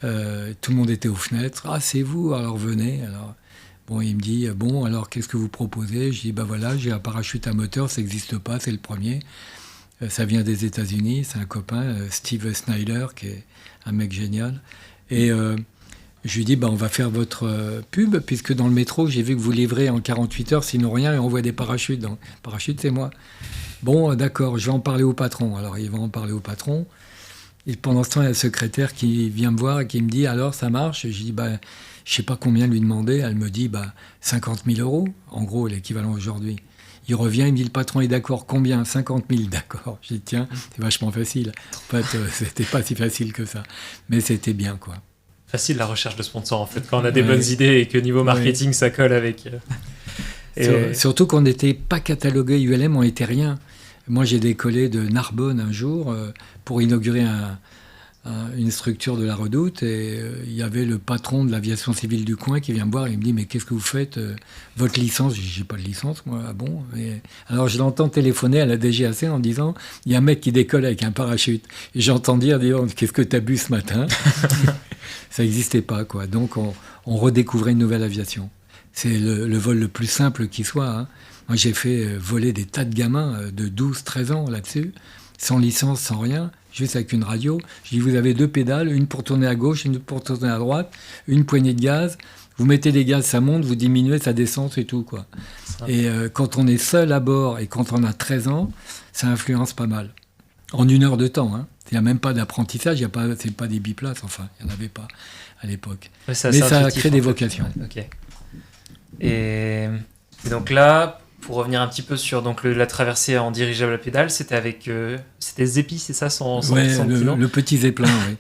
Tout le monde était aux fenêtres. Ah, c'est vous, alors venez. Alors, bon, il me dit bon, alors qu'est-ce que vous proposez? Je dis voilà, j'ai un parachute à moteur, ça n'existe pas, c'est le premier. Ça vient des États-Unis, c'est un copain, Steve Snyder, qui est un mec génial. Et je lui dis, on va faire votre pub, puisque dans le métro, j'ai vu que vous livrez en 48 heures, sinon rien, et on voit des parachutes. Donc, parachute, c'est moi. Bon, d'accord, je vais en parler au patron. Alors, il va en parler au patron. Et pendant ce temps, il y a le secrétaire qui vient me voir et qui me dit, alors, ça marche? Et je dis, je ne sais pas combien lui demander. Elle me dit, 50 000 euros, en gros, l'équivalent aujourd'hui. Il revient, il me dit, le patron est d'accord, combien? 50 000, d'accord. Je dis, tiens, c'est vachement facile. En fait, c'était pas si facile que ça. Mais c'était bien, quoi. Facile la recherche de sponsors en fait, quand on a des bonnes idées et que niveau marketing ça colle avec... Surtout qu'on n'était pas catalogué ULM, on n'était rien. Moi j'ai décollé de Narbonne un jour pour inaugurer une structure de la Redoute et il y avait le patron de l'aviation civile du coin qui vient me voir et il me dit mais qu'est-ce que vous faites, votre licence? Je dis j'ai pas de licence moi. Ah bon? Et alors je l'entends téléphoner à la DGAC en disant il y a un mec qui décolle avec un parachute et j'entends dire qu'est-ce que t'as bu ce matin? Ça n'existait pas, quoi. Donc on redécouvrait une nouvelle aviation. c'est le vol le plus simple qui soit. Hein. Moi, j'ai fait voler des tas de gamins de 12, 13 ans là-dessus, sans licence, sans rien, juste avec une radio. Je dis, vous avez 2 pédales, une pour tourner à gauche, une pour tourner à droite, une poignée de gaz. Vous mettez des gaz, ça monte, vous diminuez, ça descend, c'est tout, quoi. Et quand on est seul à bord et quand on a 13 ans, ça influence pas mal. En 1 heure de temps, hein. Il n'y a même pas d'apprentissage, c'est pas des biplaces, enfin, il n'y en avait pas à l'époque. Ouais, Mais ça intuitif, crée des en fait. vocations. Ouais, ok. Et donc là, pour revenir un petit peu sur donc la traversée en dirigeable à pédale, c'était avec c'était Zepi, c'est ça, sans Ouais, kilo. le petit Zeppelin, oui.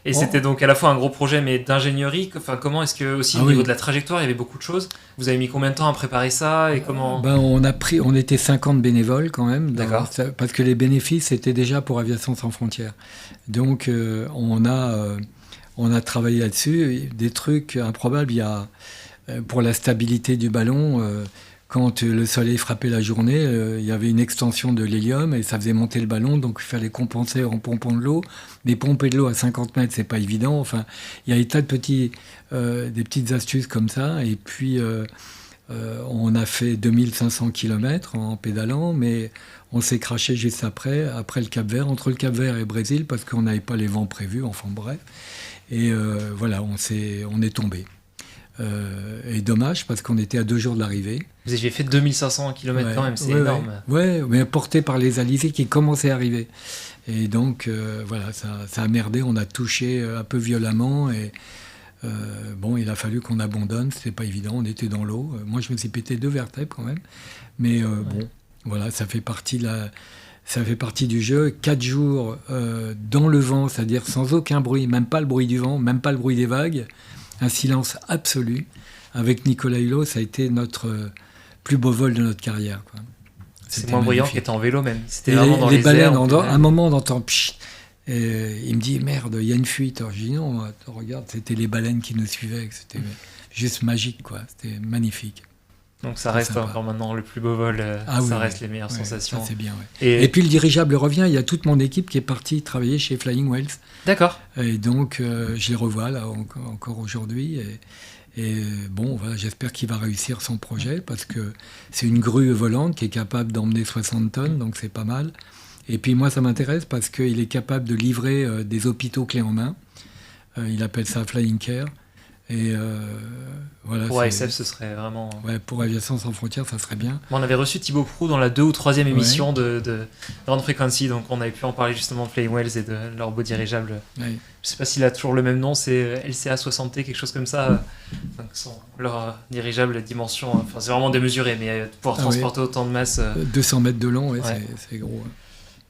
Et c'était donc à la fois un gros projet, mais d'ingénierie. Enfin, comment est-ce que aussi au niveau de la trajectoire, il y avait beaucoup de choses. Vous avez mis combien de temps à préparer ça et comment On était 50 bénévoles quand même. D'accord. Parce que les bénéfices étaient déjà pour Aviation sans frontières. Donc on a travaillé là-dessus. Des trucs improbables. Il y a pour la stabilité du ballon. Quand le soleil frappait la journée, il y avait une extension de l'hélium et ça faisait monter le ballon, donc il fallait compenser en pompant de l'eau. Mais pomper de l'eau à 50 mètres, c'est pas évident. Enfin, il y a des tas de des petites astuces comme ça. Et puis, on a fait 2500 km en pédalant, mais on s'est craché juste après le Cap-Vert, entre le Cap-Vert et le Brésil, parce qu'on n'avait pas les vents prévus, enfin bref. Et voilà, on est tombé. Et dommage parce qu'on était à 2 jours de l'arrivée. Vous avez fait 2500 km quand même, c'est énorme. Ouais, mais porté par les alizés qui commençaient à arriver. Et donc, voilà, ça a merdé, on a touché un peu violemment. Et il a fallu qu'on abandonne, c'était pas évident, on était dans l'eau. Moi, je me suis pété 2 vertèbres quand même. Mais voilà, ça fait partie du jeu. 4 jours dans le vent, c'est-à-dire sans aucun bruit, même pas le bruit du vent, même pas le bruit des vagues. Un silence absolu. Avec Nicolas Hulot, ça a été notre plus beau vol de notre carrière, quoi. C'est moins bruyant qu'être en vélo même. C'était et vraiment dans les les baleines, airs. à un moment, on entend pchit. Et il me dit, merde, il y a une fuite. Alors je dis, non, attends, regarde, c'était les baleines qui nous suivaient. C'était juste magique, quoi. C'était magnifique. Donc ça reste encore maintenant le plus beau vol. Ça reste les meilleures sensations. Ça, c'est bien, ouais. Et puis le dirigeable revient. Il y a toute mon équipe qui est partie travailler chez Flying Whales. D'accord. Et donc, je les revois là encore aujourd'hui. Et bon, voilà, j'espère qu'il va réussir son projet parce que c'est une grue volante qui est capable d'emmener 60 tonnes, donc c'est pas mal. Et puis moi, ça m'intéresse parce qu'il est capable de livrer des hôpitaux clés en main. Il appelle ça Flying Care. Et voilà. Pour ASF, ce serait vraiment. Ouais, pour Aviation sans frontières, ça serait bien. On avait reçu Thibaut Proulx dans la 2e ou 3e émission de Grande Frequency, donc on avait pu en parler justement de Flying Whales et de leur beau dirigeable. Ouais. Je sais pas s'il a toujours le même nom, c'est LCA 60T, quelque chose comme ça. Donc leur dirigeable dimension, enfin c'est vraiment démesuré, mais pouvoir transporter autant de masse. 200 mètres de long, c'est gros.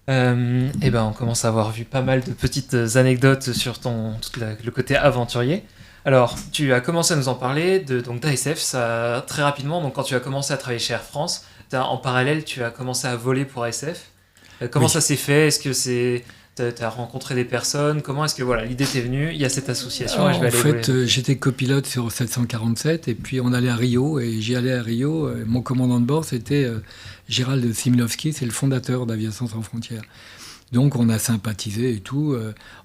Et ben on commence à avoir vu pas mal de petites anecdotes sur le côté aventurier. Alors, tu as commencé à nous en parler d'ASF, ça très rapidement. Donc, quand tu as commencé à travailler chez Air France, en parallèle, tu as commencé à voler pour ASF. Comment ça s'est fait ? Est-ce que tu as rencontré des personnes ? Comment est-ce que l'idée t'est venue ? Il y a cette association. Alors, en fait, j'étais copilote sur 747 et puis on allait à Rio et j'y allais à Rio. Mon commandant de bord, c'était Gérald Similovski, c'est le fondateur d'Aviation sans frontières. Donc on a sympathisé et tout.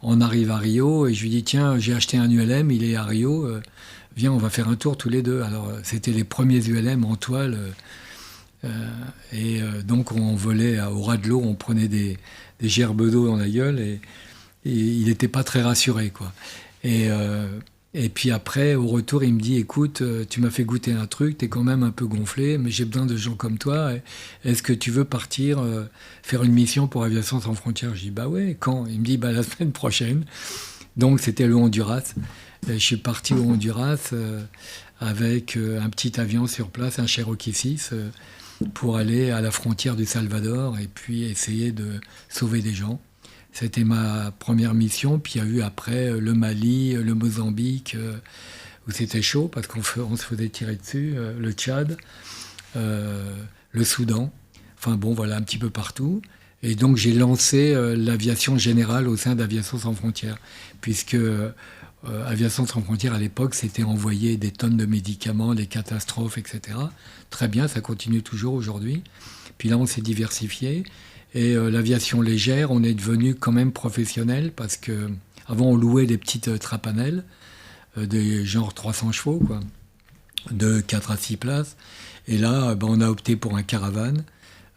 On arrive à Rio et je lui dis tiens, j'ai acheté un ULM, il est à Rio, viens, on va faire un tour tous les deux. Alors c'était les premiers ULM en toile. Donc on volait au ras de l'eau, on prenait des gerbes d'eau dans la gueule et il n'était pas très rassuré, quoi. Et puis après, au retour, il me dit écoute, tu m'as fait goûter un truc, t'es quand même un peu gonflé, mais j'ai besoin de gens comme toi. Est-ce que tu veux partir faire une mission pour Aviation sans frontières ? Je dis bah ouais, quand ? Il me dit la semaine prochaine. Donc c'était le Honduras. Et je suis parti au Honduras avec un petit avion sur place, un Cherokee 6, pour aller à la frontière du Salvador et puis essayer de sauver des gens. C'était ma première mission, puis il y a eu après le Mali, le Mozambique, où c'était chaud parce qu'on se faisait tirer dessus, le Tchad, le Soudan, enfin bon voilà, un petit peu partout. Et donc j'ai lancé l'aviation générale au sein d'Aviation sans frontières, puisque Aviation sans frontières à l'époque, c'était envoyer des tonnes de médicaments, des catastrophes, etc. Très bien, ça continue toujours aujourd'hui. Puis là on s'est diversifié. Et l'aviation légère, on est devenu quand même professionnel parce que avant on louait des petites trapanelles, des genre 300 chevaux, quoi. de 4 à 6 places. Et là, on a opté pour un caravane,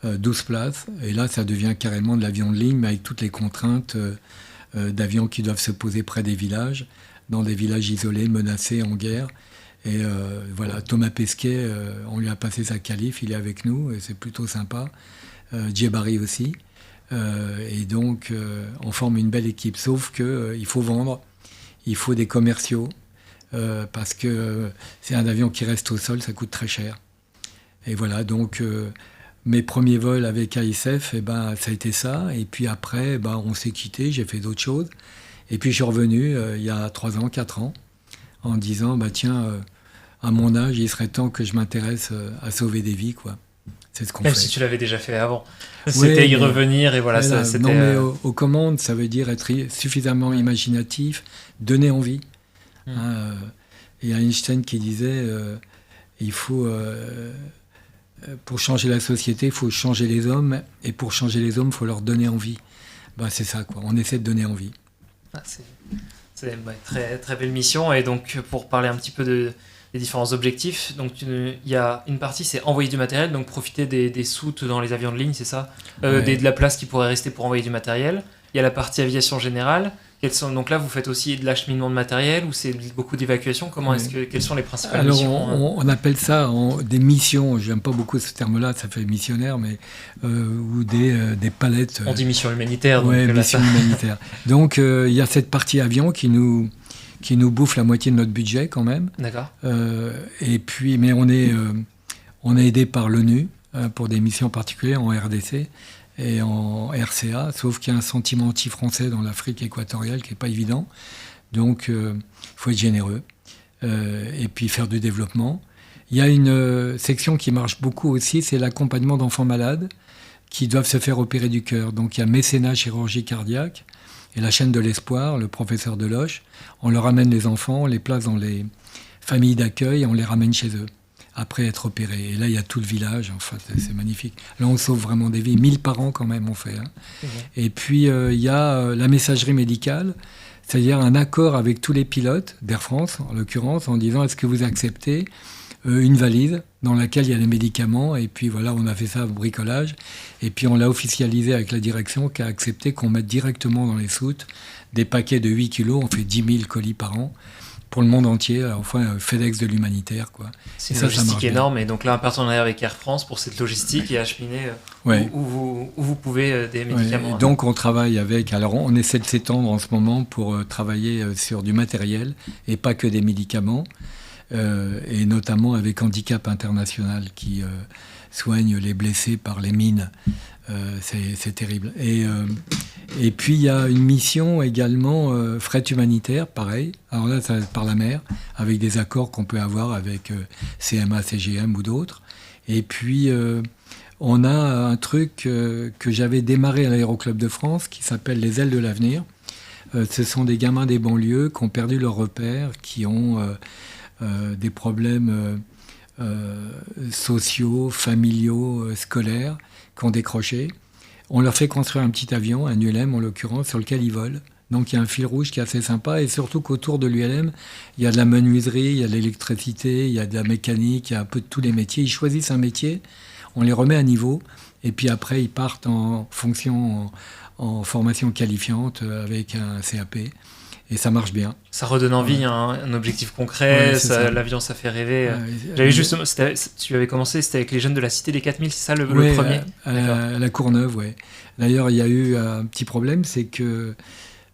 12 places. Et là, ça devient carrément de l'avion de ligne, mais avec toutes les contraintes d'avions qui doivent se poser près des villages, dans des villages isolés, menacés, en guerre. Et voilà, Thomas Pesquet, on lui a passé sa qualif, il est avec nous, et c'est plutôt sympa. Djebari aussi. Et donc, on forme une belle équipe. Sauf qu'il faut vendre, il faut des commerciaux, parce que c'est un avion qui reste au sol, ça coûte très cher. Et voilà, donc mes premiers vols avec ASF, ça a été ça. Et puis après, on s'est quitté, j'ai fait d'autres choses. Et puis je suis revenu il y a 3 ans, 4 ans, en disant, tiens, à mon âge, il serait temps que je m'intéresse à sauver des vies, quoi. C'est ce qu'on fait. Même si tu l'avais déjà fait avant. C'était y revenir et voilà. C'était, non, mais aux commandes, ça veut dire être suffisamment imaginatif, donner envie. Il y a Einstein qui disait il faut, pour changer la société, il faut changer les hommes, et pour changer les hommes, il faut leur donner envie. C'est ça, quoi. On essaie de donner envie. C'est une très, très belle mission. Et donc, pour parler un petit peu des différents objectifs, donc il y a une partie, c'est envoyer du matériel, donc profiter des soutes dans les avions de ligne, c'est ça, de la place qui pourrait rester pour envoyer du matériel. Il y a la partie aviation générale. Donc là, vous faites aussi de l'acheminement de matériel ou c'est beaucoup d'évacuation? Quelles sont les principales missions? On appelle ça des missions. J'aime pas beaucoup ce terme-là, ça fait missionnaire, mais ou des palettes. On dit mission humanitaire. Oui, mission humanitaire. Donc il y a cette partie avion qui nous bouffe la moitié de notre budget quand même. D'accord. Et puis, mais on est aidé par l'ONU pour des missions particulières en RDC et en RCA, sauf qu'il y a un sentiment anti-français dans l'Afrique équatoriale qui n'est pas évident. Donc, il faut être généreux et puis faire du développement. Il y a une section qui marche beaucoup aussi, c'est l'accompagnement d'enfants malades qui doivent se faire opérer du cœur. Donc, il y a mécénat chirurgie cardiaque et la chaîne de l'espoir, le professeur Deloche. On leur amène les enfants, on les place dans les familles d'accueil et on les ramène chez eux après être opérés. Et là, il y a tout le village, enfin, c'est magnifique. Là, on sauve vraiment des vies. 1000 par an, quand même, on fait. Et puis, il y a la messagerie médicale, c'est-à-dire un accord avec tous les pilotes d'Air France, en l'occurrence, en disant, est-ce que vous acceptez une valise dans laquelle il y a les médicaments? Et puis, voilà, on a fait ça au bricolage. Et puis, on l'a officialisé avec la direction qui a accepté qu'on mette directement dans les soutes des paquets de 8 kilos. On fait 10 000 colis par an. Pour le monde entier, enfin FedEx de l'humanitaire, quoi. C'est une logistique énorme, et donc là un partenariat avec Air France pour cette logistique et acheminer où vous pouvez des médicaments. Donc on travaille avec, alors on essaie de s'étendre en ce moment pour travailler sur du matériel et pas que des médicaments, et notamment avec Handicap International qui soigne les blessés par les mines. C'est terrible. Et puis il y a une mission également fret humanitaire, pareil. Alors là, ça par la mer, avec des accords qu'on peut avoir avec CMA, CGM ou d'autres. Et puis on a un truc que j'avais démarré à l'Aéroclub de France qui s'appelle les ailes de l'avenir. Ce sont des gamins des banlieues qui ont perdu leur repère, qui ont des problèmes sociaux, familiaux, scolaires, qui ont décroché. On leur fait construire un petit avion, un ULM en l'occurrence, sur lequel ils volent. Donc il y a un fil rouge qui est assez sympa, et surtout qu'autour de l'ULM, il y a de la menuiserie, il y a de l'électricité, il y a de la mécanique, il y a un peu de tous les métiers. Ils choisissent un métier, on les remet à niveau, et puis après ils partent en fonction, en formation qualifiante avec un CAP. Et ça marche bien. Ça redonne envie, un objectif concret, l'avion ça fait rêver. J'avais justement, tu avais commencé, c'était avec les jeunes de la Cité des 4000, c'est ça le premier à la Courneuve, oui. D'ailleurs, il y a eu un petit problème, c'est que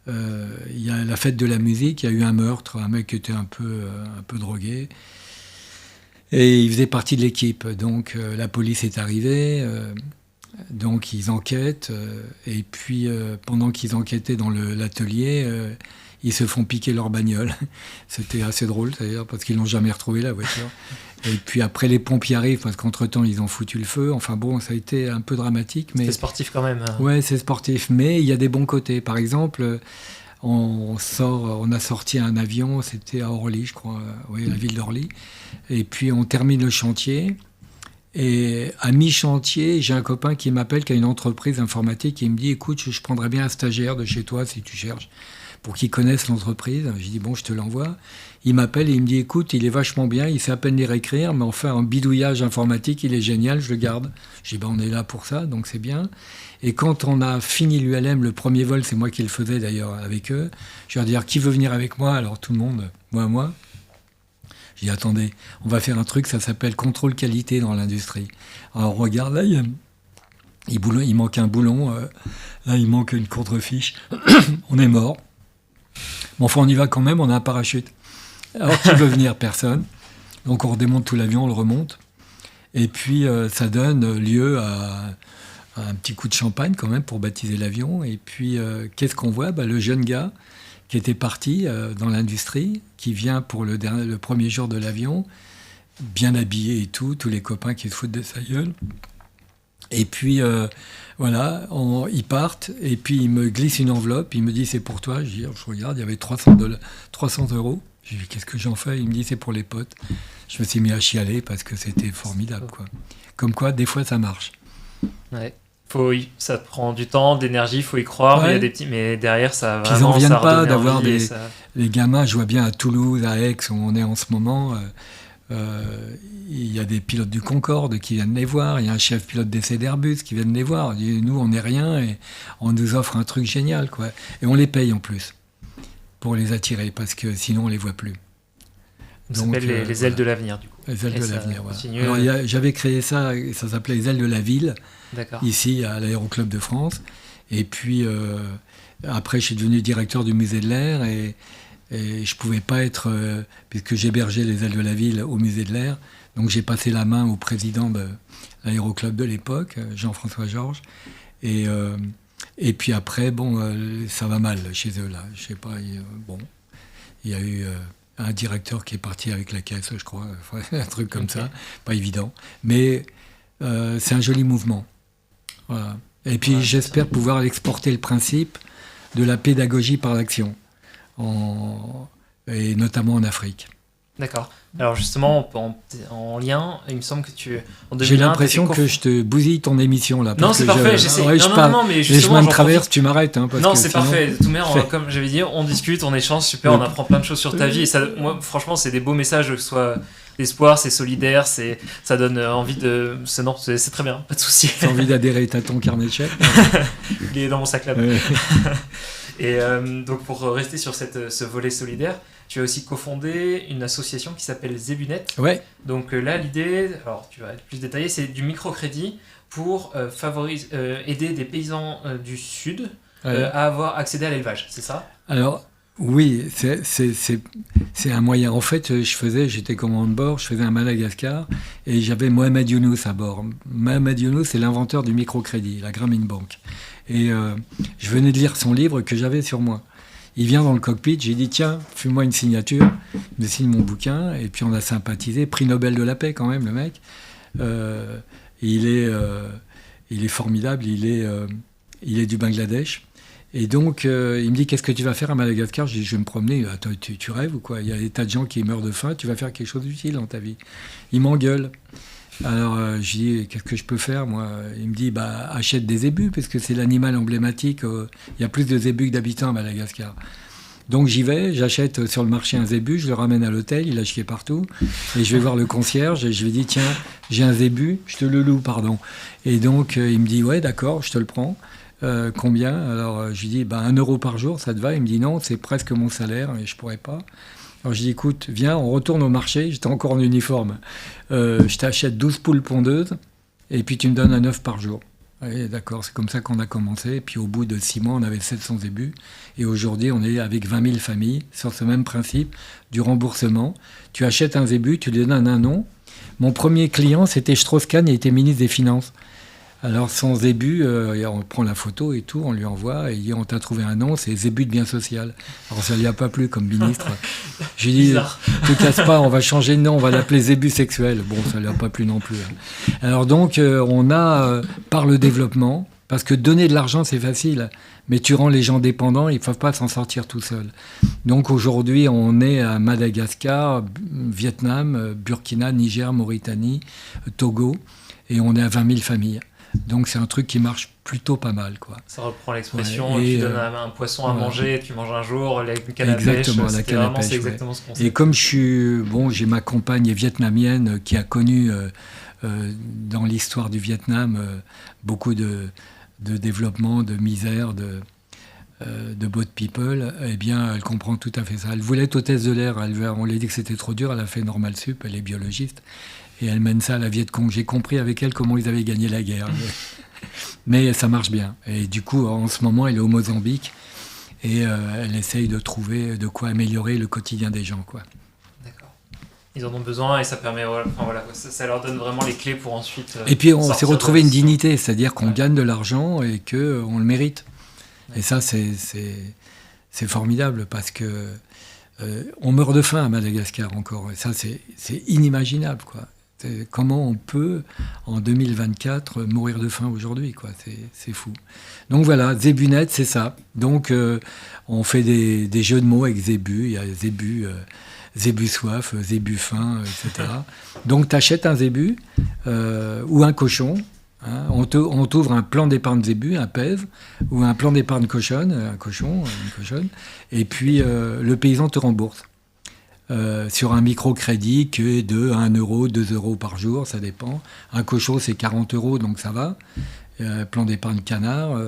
il y a la fête de la musique, il y a eu un meurtre, un mec qui était un peu drogué. Et il faisait partie de l'équipe. Donc la police est arrivée, donc ils enquêtent. Et puis pendant qu'ils enquêtaient dans l'atelier, ils se font piquer leur bagnole. C'était assez drôle d'ailleurs, parce qu'ils n'ont jamais retrouvé la voiture. Et puis après, les pompiers arrivent, parce qu'entre-temps, ils ont foutu le feu. Enfin bon, ça a été un peu dramatique. Mais c'est sportif quand même. Ouais, c'est sportif, mais il y a des bons côtés. Par exemple, on a sorti un avion, c'était à Orly, je crois, la ville d'Orly. Et puis on termine le chantier. Et à mi-chantier, j'ai un copain qui m'appelle, qui a une entreprise informatique, et il me dit, écoute, je prendrais bien un stagiaire de chez toi si tu cherches. pour qu'ils connaissent l'entreprise. J'ai dit, bon, je te l'envoie. Il m'appelle et il me dit, écoute, il est vachement bien, il sait à peine lire et écrire, mais enfin, en bidouillage informatique, il est génial, je le garde. J'ai dit, on est là pour ça, donc c'est bien. Et quand on a fini l'ULM, le premier vol, c'est moi qui le faisais d'ailleurs avec eux, je leur dis, qui veut venir avec moi? Alors tout le monde, moi. J'ai dit, attendez, on va faire un truc, ça s'appelle contrôle qualité dans l'industrie. Alors regarde, là, il manque un boulon, là, il manque une contrefiche. On est mort. Mais enfin, on y va quand même, on a un parachute. Alors, qui veut venir? Personne. Donc, on redémonte tout l'avion, on le remonte. Et puis, ça donne lieu à un petit coup de champagne, quand même, pour baptiser l'avion. Et puis, qu'est-ce qu'on voit? Le jeune gars qui était parti dans l'industrie, qui vient pour le premier jour de l'avion, bien habillé et tout, tous les copains qui se foutent de sa gueule. Et puis, voilà, ils partent, et puis il me glisse une enveloppe, il me dit, c'est pour toi. Je regarde, il y avait 300 €. Je lui dis, qu'est-ce que j'en fais? Il me dit, c'est pour les potes. Je me suis mis à chialer parce que c'était formidable, quoi. Comme quoi, des fois, ça marche. Ouais. Ça prend du temps, de l'énergie, il faut y croire, Ouais. mais il y a des petits, mais derrière, ça Puis ils vraiment, n'en reviennent ça pas redonne d'avoir envie et des... Les gamins, je vois bien à Toulouse, à Aix, où on est en ce moment... il y a des pilotes du Concorde qui viennent les voir, il y a un chef pilote d'essai d'Airbus qui vient les voir. Nous, on n'est rien et on nous offre un truc génial, quoi. Et on les paye en plus pour les attirer parce que sinon on les voit plus. Ça s'appelle les ailes de l'avenir, du coup. Les ailes Et de ça l'avenir, voilà. continue. Alors, j'avais créé ça, et ça s'appelait les ailes de la ville, D'accord. ici à l'Aéroclub de France. Et puis après, je suis devenu directeur du musée de l'air et je ne pouvais pas être, puisque j'hébergeais les ailes de la ville au musée de l'air, donc j'ai passé la main au président de l'aéroclub de l'époque, Jean-François Georges, et puis après, ça va mal chez eux, là. Je sais pas, il y a eu un directeur qui est parti avec la caisse, je crois, un truc comme ça, pas évident, mais c'est un joli mouvement. Voilà. Et puis Ouais, j'espère pouvoir exporter le principe de la pédagogie par l'action. Et notamment en Afrique. D'accord. Alors justement, en lien, il me semble que en 2001, J'ai l'impression t'étais que je te bousille ton émission là. Non, parce c'est que parfait, j'essaie. Ouais, Non, mais les justement, chemins de j'en traverse, tu m'arrêtes. Parce non, que c'est sinon- parfait. Tout même, comme j'avais dit, on discute, on échange, super, on apprend plein de choses sur ta vie. Et ça, moi, franchement, c'est des beaux messages, que ce soit l'espoir, c'est solidaire, ça donne envie de... Non, c'est très bien, pas de souci. T'as envie d'adhérer, t'as ton carnet de chèques. Il est dans mon sac là-bas. Ouais. Et donc pour rester sur ce volet solidaire, tu as aussi cofondé une association qui s'appelle Zebunet. Ouais, Donc là, l'idée, alors tu vas être plus détaillé, c'est du microcrédit pour aider des paysans du Sud ouais. à avoir accédé à l'élevage, c'est ça? Alors, oui, c'est un moyen. En fait, j'étais commandant de bord, je faisais un Madagascar et j'avais Mohamed Younous à bord. Mohamed Younous, c'est l'inventeur du microcrédit, la Grameen Bank. Et je venais de lire son livre que j'avais sur moi. Il vient dans le cockpit, j'ai dit tiens, fais-moi une signature. Il me signe mon bouquin et puis on a sympathisé. Prix Nobel de la paix quand même, le mec. Il est formidable, il est du Bangladesh. Et donc, il me dit, qu'est-ce que tu vas faire à Madagascar? Je dis, je vais me promener. Attends, tu rêves ou quoi? Il y a des tas de gens qui meurent de faim, tu vas faire quelque chose d'utile dans ta vie. Il m'engueule. Alors, je dis, qu'est-ce que je peux faire, moi? Il me dit, achète des zébus, parce que c'est l'animal emblématique. Il y a plus de zébus que d'habitants à Madagascar. Donc, j'y vais, j'achète sur le marché un zébu, je le ramène à l'hôtel, il a chié partout. Et je vais voir le concierge et je lui dis, tiens, j'ai un zébu, je te le loue, pardon. Et donc, il me dit, ouais, d'accord, je te le prends. Combien? Alors je lui dis 1 euro par jour, ça te va? Il me dit non, c'est presque mon salaire et je pourrais pas. Alors je dis écoute, viens, on retourne au marché, j'étais encore en uniforme. Je t'achète 12 poules pondeuses et puis tu me donnes un œuf par jour. Allez, d'accord, c'est comme ça qu'on a commencé. Et puis au bout de 6 mois, on avait 700 zébus. Et aujourd'hui, on est avec 20 000 familles sur ce même principe du remboursement. Tu achètes un zébu, tu lui donnes un nom. Mon premier client, c'était Strauss-Kahn, il était ministre des Finances. Alors, son zébu, on prend la photo et tout, on lui envoie, et il dit, on t'a trouvé un nom, c'est Zébu de bien social. Alors, ça lui a pas plu comme ministre. J'ai dit, te casse pas, on va changer de nom, on va l'appeler Zébu sexuel. Bon, ça lui a pas plu non plus. Alors donc, on a, par le développement, parce que donner de l'argent, c'est facile, mais tu rends les gens dépendants, ils ne peuvent pas s'en sortir tout seuls. Donc aujourd'hui, on est à Madagascar, Vietnam, Burkina, Niger, Mauritanie, Togo, et on est à 20 000 familles. Donc c'est un truc qui marche plutôt pas mal, quoi. Ça reprend l'expression, Ouais, et, tu donnes un poisson à voilà. manger, tu manges un jour, une canne à pêche. Exactement, la canne à pêche, C'est ouais. exactement ce qu'on sait. Et comme j'ai ma compagne vietnamienne qui a connu dans l'histoire du Vietnam beaucoup de développement, de misère, de boat people, eh bien, elle comprend tout à fait ça. Elle voulait être hôtesse de l'air, on lui a dit que c'était trop dur, elle a fait Normal Sup, elle est biologiste, et elle mène ça à la Viet Cong. J'ai compris avec elle comment ils avaient gagné la guerre. Mais ça marche bien. Et du coup, en ce moment, elle est au Mozambique, et elle essaye de trouver de quoi améliorer le quotidien des gens, quoi. D'accord. Ils en ont besoin et ça permet, ça leur donne vraiment les clés pour ensuite. Et puis on s'est sortir retrouvé de une la situation. dignité, c'est-à-dire qu'on Ouais. gagne de l'argent et qu'on le mérite. Ouais. Et ça, c'est formidable parce que on meurt de faim à Madagascar encore. Et ça, c'est inimaginable, quoi. Comment on peut, en 2024, mourir de faim aujourd'hui, quoi. C'est fou. Donc voilà, Zébunet, c'est ça. Donc on fait des jeux de mots avec Zébu. Il y a Zébu, Zébu soif, Zébu faim, etc. Donc tu achètes un Zébu ou un cochon. Hein, on t'ouvre un plan d'épargne Zébu, un PEV, ou un plan d'épargne cochonne, une cochonne, et puis le paysan te rembourse. Sur un microcrédit qui est de 1 euro, 2 euros par jour, ça dépend. Un cochon, c'est 40 euros, donc ça va. Plan d'épargne canard,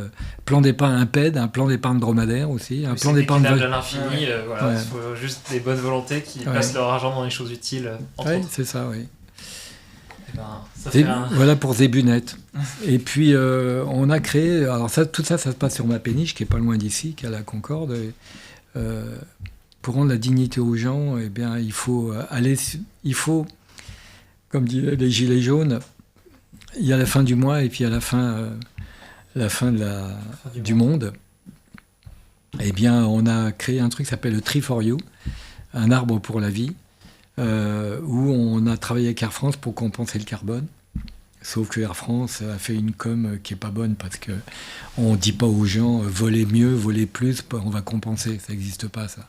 plan d'épargne impède, un plan d'épargne dromadaire aussi, un Mais plan c'est d'épargne... déclinable à l'infini, voilà, Ouais. il faut juste des bonnes volontés qui Ouais. placent leur argent dans les choses utiles, entre Oui, autres. c'est ça, oui. Eh ben, ça fait un... Voilà pour Zébunet. Et puis, on a créé... Alors, tout ça se passe sur ma péniche, qui est pas loin d'ici, qui est à la Concorde. Et, pour rendre la dignité aux gens, eh bien, il faut comme disaient les Gilets jaunes, il y a la fin du mois et puis il y a la fin du monde. Eh bien, on a créé un truc qui s'appelle le Tree for You, un arbre pour la vie, où on a travaillé avec Air France pour compenser le carbone. Sauf que Air France a fait une com qui est pas bonne parce que on dit pas aux gens volez mieux, volez plus, on va compenser, ça n'existe pas ça.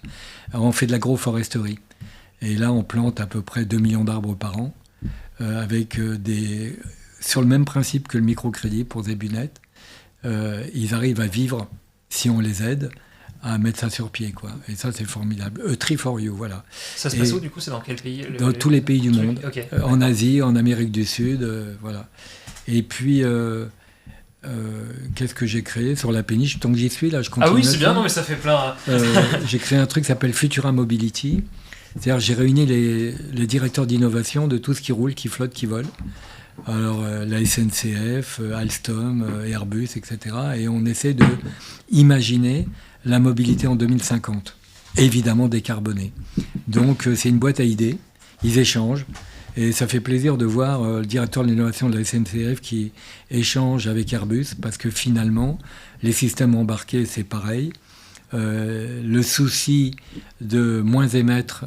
Alors on fait de l'agroforesterie et là on plante à peu près 2 millions d'arbres par an avec sur le même principe que le microcrédit pour Zébunet. Ils arrivent à vivre si on les aide à mettre ça sur pied, quoi. Et ça c'est formidable. Tree for You, voilà. Ça se passe où, du coup? C'est dans quel pays? Dans tous les pays du monde. Okay. En Asie, en Amérique du Sud, voilà. Et puis, qu'est-ce que j'ai créé sur la péniche? Tant que j'y suis, là, je continue. Ah oui, c'est bien, là-dessus. non, mais ça fait plein. J'ai créé un truc qui s'appelle Futura Mobility. C'est-à-dire, j'ai réuni les directeurs d'innovation de tout ce qui roule, qui flotte, qui vole. Alors, la SNCF, Alstom, Airbus, etc. Et on essaie de imaginer la mobilité en 2050, évidemment décarbonée. Donc c'est une boîte à idées, ils échangent, et ça fait plaisir de voir le directeur de l'innovation de la SNCF qui échange avec Airbus, parce que finalement, les systèmes embarqués, c'est pareil. Le souci de moins émettre,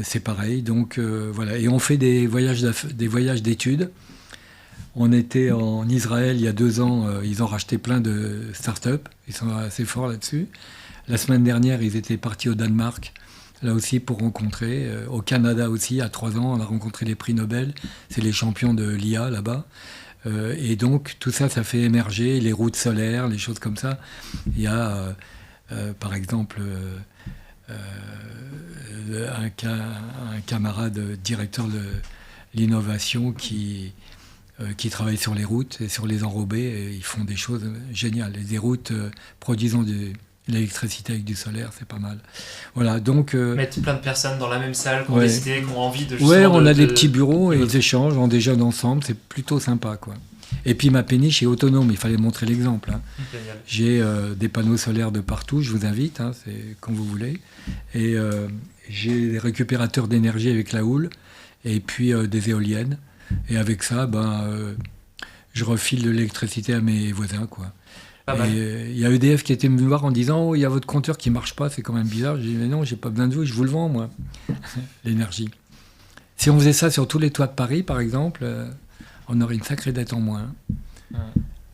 c'est pareil. Donc voilà, et on fait des voyages d'études. On était en Israël il y a 2 ans, ils ont racheté plein de start-up, ils sont assez forts là-dessus. La semaine dernière, ils étaient partis au Danemark, là aussi pour rencontrer. Au Canada aussi, il y a 3 ans, on a rencontré les prix Nobel, c'est les champions de l'IA là-bas. Et donc tout ça, ça fait émerger les routes solaires, les choses comme ça. Il y a par exemple un camarade directeur de l'innovation qui travaillent sur les routes et sur les enrobés, et ils font des choses géniales. Et des routes produisant de l'électricité avec du solaire, c'est pas mal. Voilà, donc... Mettre plein de personnes dans la même salle, qui ont Ouais. décidé, qui ont envie de... Ouais, on a de- des petits bureaux et de- ils échangent, on déjeune ensemble, c'est plutôt sympa, quoi. Et puis ma péniche est autonome, il fallait montrer l'exemple. Hein. Génial. J'ai des panneaux solaires de partout, je vous invite, hein, c'est quand vous voulez. Et j'ai des récupérateurs d'énergie avec la houle, et puis des éoliennes. Et avec ça, je refile de l'électricité à mes voisins, quoi. Pas mal. Et il y a EDF qui était venu me voir en disant « Oh, il y a votre compteur qui marche pas, c'est quand même bizarre. » J'ai dit « Mais non, j'ai pas besoin de vous, je vous le vends, moi, l'énergie. » Si on faisait ça sur tous les toits de Paris, par exemple, on aurait une sacrée dette en moins. Ouais.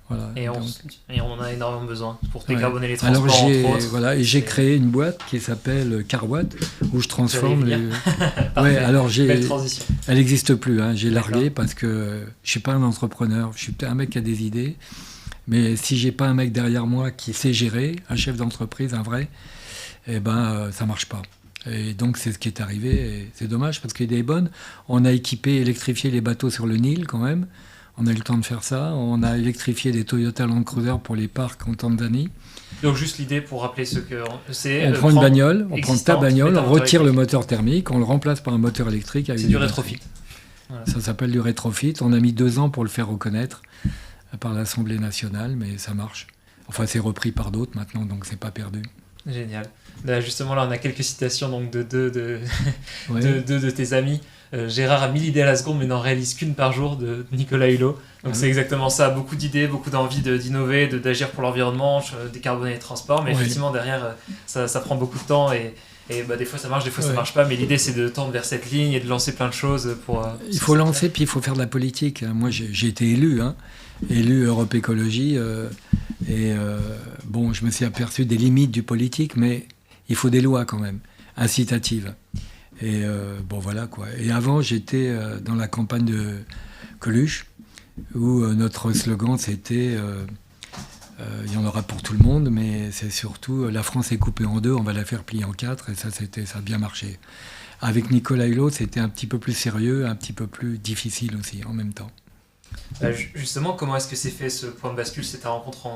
Voilà. Et Donc, on en a énormément besoin pour ouais. décarboner les Alors transports, entre autres. voilà, et j'ai C'est- créé une boîte qui s'appelle Carwatt, où je transforme J'allais y les... Parfait. Ouais, alors Belle transition. elle n'existe plus, hein. J'ai D'accord. largué parce que je suis pas un entrepreneur, je suis peut-être un mec qui a des idées, mais si j'ai pas un mec derrière moi qui sait gérer, un chef d'entreprise, un vrai, eh ben ça marche pas. Et donc c'est ce qui est arrivé, et c'est dommage parce que l'idée est bonne. On a électrifié les bateaux sur le Nil quand même. On a eu le temps de faire ça. On a électrifié des Toyota Land Cruiser pour les parcs en Tanzanie. Donc juste l'idée pour rappeler ce que c'est. On prend une bagnole, on prend ta existante, bagnole, mettre un on moteur retire le électrique. moteur thermique, on le remplace par un moteur électrique. Avec C'est des du batteries. rétrofit. Voilà. Ça s'appelle du rétrofit. On a mis 2 ans pour le faire reconnaître par l'Assemblée nationale, mais ça marche. Enfin, c'est repris par d'autres maintenant, donc c'est pas perdu. Génial. Là, justement, là, on a quelques citations donc, de Ouais. de tes amis. Gérard a 1000 idées à la seconde, mais n'en réalise qu'une par jour, de Nicolas Hulot. Donc c'est exactement ça, beaucoup d'idées, beaucoup d'envie d'innover, d'agir pour l'environnement, décarboner les transports, mais Ouais. effectivement derrière ça prend beaucoup de temps et bah, des fois ça marche, des fois ça Ouais. marche pas, mais l'idée c'est de tendre vers cette ligne et de lancer plein de choses pour... Il faut lancer, puis il faut faire de la politique. Moi, j'ai été élu, élu Europe Écologie, bon, je me suis aperçu des limites du politique, mais il faut des lois quand même, incitatives. Et bon, voilà quoi. Et avant, j'étais dans la campagne de Coluche, où notre slogan c'était il y en aura pour tout le monde, mais c'est surtout la France est coupée en deux, on va la faire plier en 4, et ça a bien marché. Avec Nicolas Hulot, c'était un petit peu plus sérieux, un petit peu plus difficile aussi en même temps. Justement, comment est-ce que s'est fait ce point de bascule, c'est ta rencontre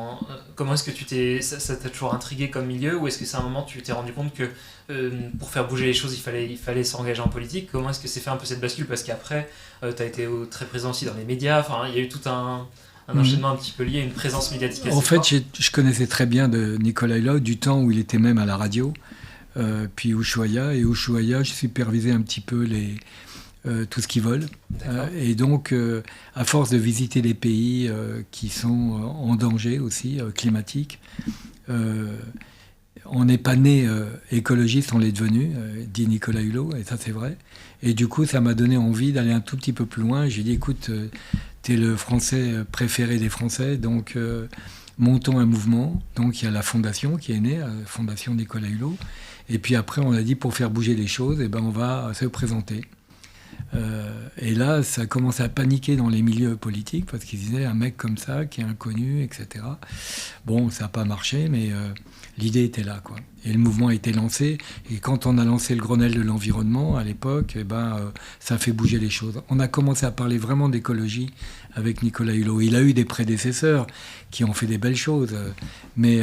comment est-ce que ça t'a toujours intrigué comme milieu, ou est-ce que c'est un moment où tu t'es rendu compte que pour faire bouger les choses, il fallait s'engager en politique? Comment est-ce que s'est fait un peu cette bascule? Parce qu'après, tu as été très présent aussi dans les médias, enfin, il y a eu tout un enchaînement un petit peu lié, une présence médiatique assez En fait, forte. je connaissais très bien de Nicolas Hulot du temps où il était même à la radio, puis Ushuaïa, et Ushuaïa, je supervisais un petit peu tout ce qu'ils veulent. Et donc, à force de visiter des pays qui sont en danger aussi, climatiques, on n'est pas né écologiste, on l'est devenu, dit Nicolas Hulot, et ça c'est vrai. Et du coup, ça m'a donné envie d'aller un tout petit peu plus loin. J'ai dit, écoute, t'es le Français préféré des Français, donc montons un mouvement. Donc il y a la fondation qui est née, la fondation Nicolas Hulot. Et puis après, on a dit, pour faire bouger les choses, on va se présenter. Et là, ça a commencé à paniquer dans les milieux politiques parce qu'ils disaient un mec comme ça, qui est inconnu, etc. Bon, ça n'a pas marché, mais l'idée était là, quoi. Et le mouvement a été lancé. Et quand on a lancé le Grenelle de l'environnement à l'époque, ça a fait bouger les choses. On a commencé à parler vraiment d'écologie avec Nicolas Hulot. Il a eu des prédécesseurs qui ont fait des belles choses, mais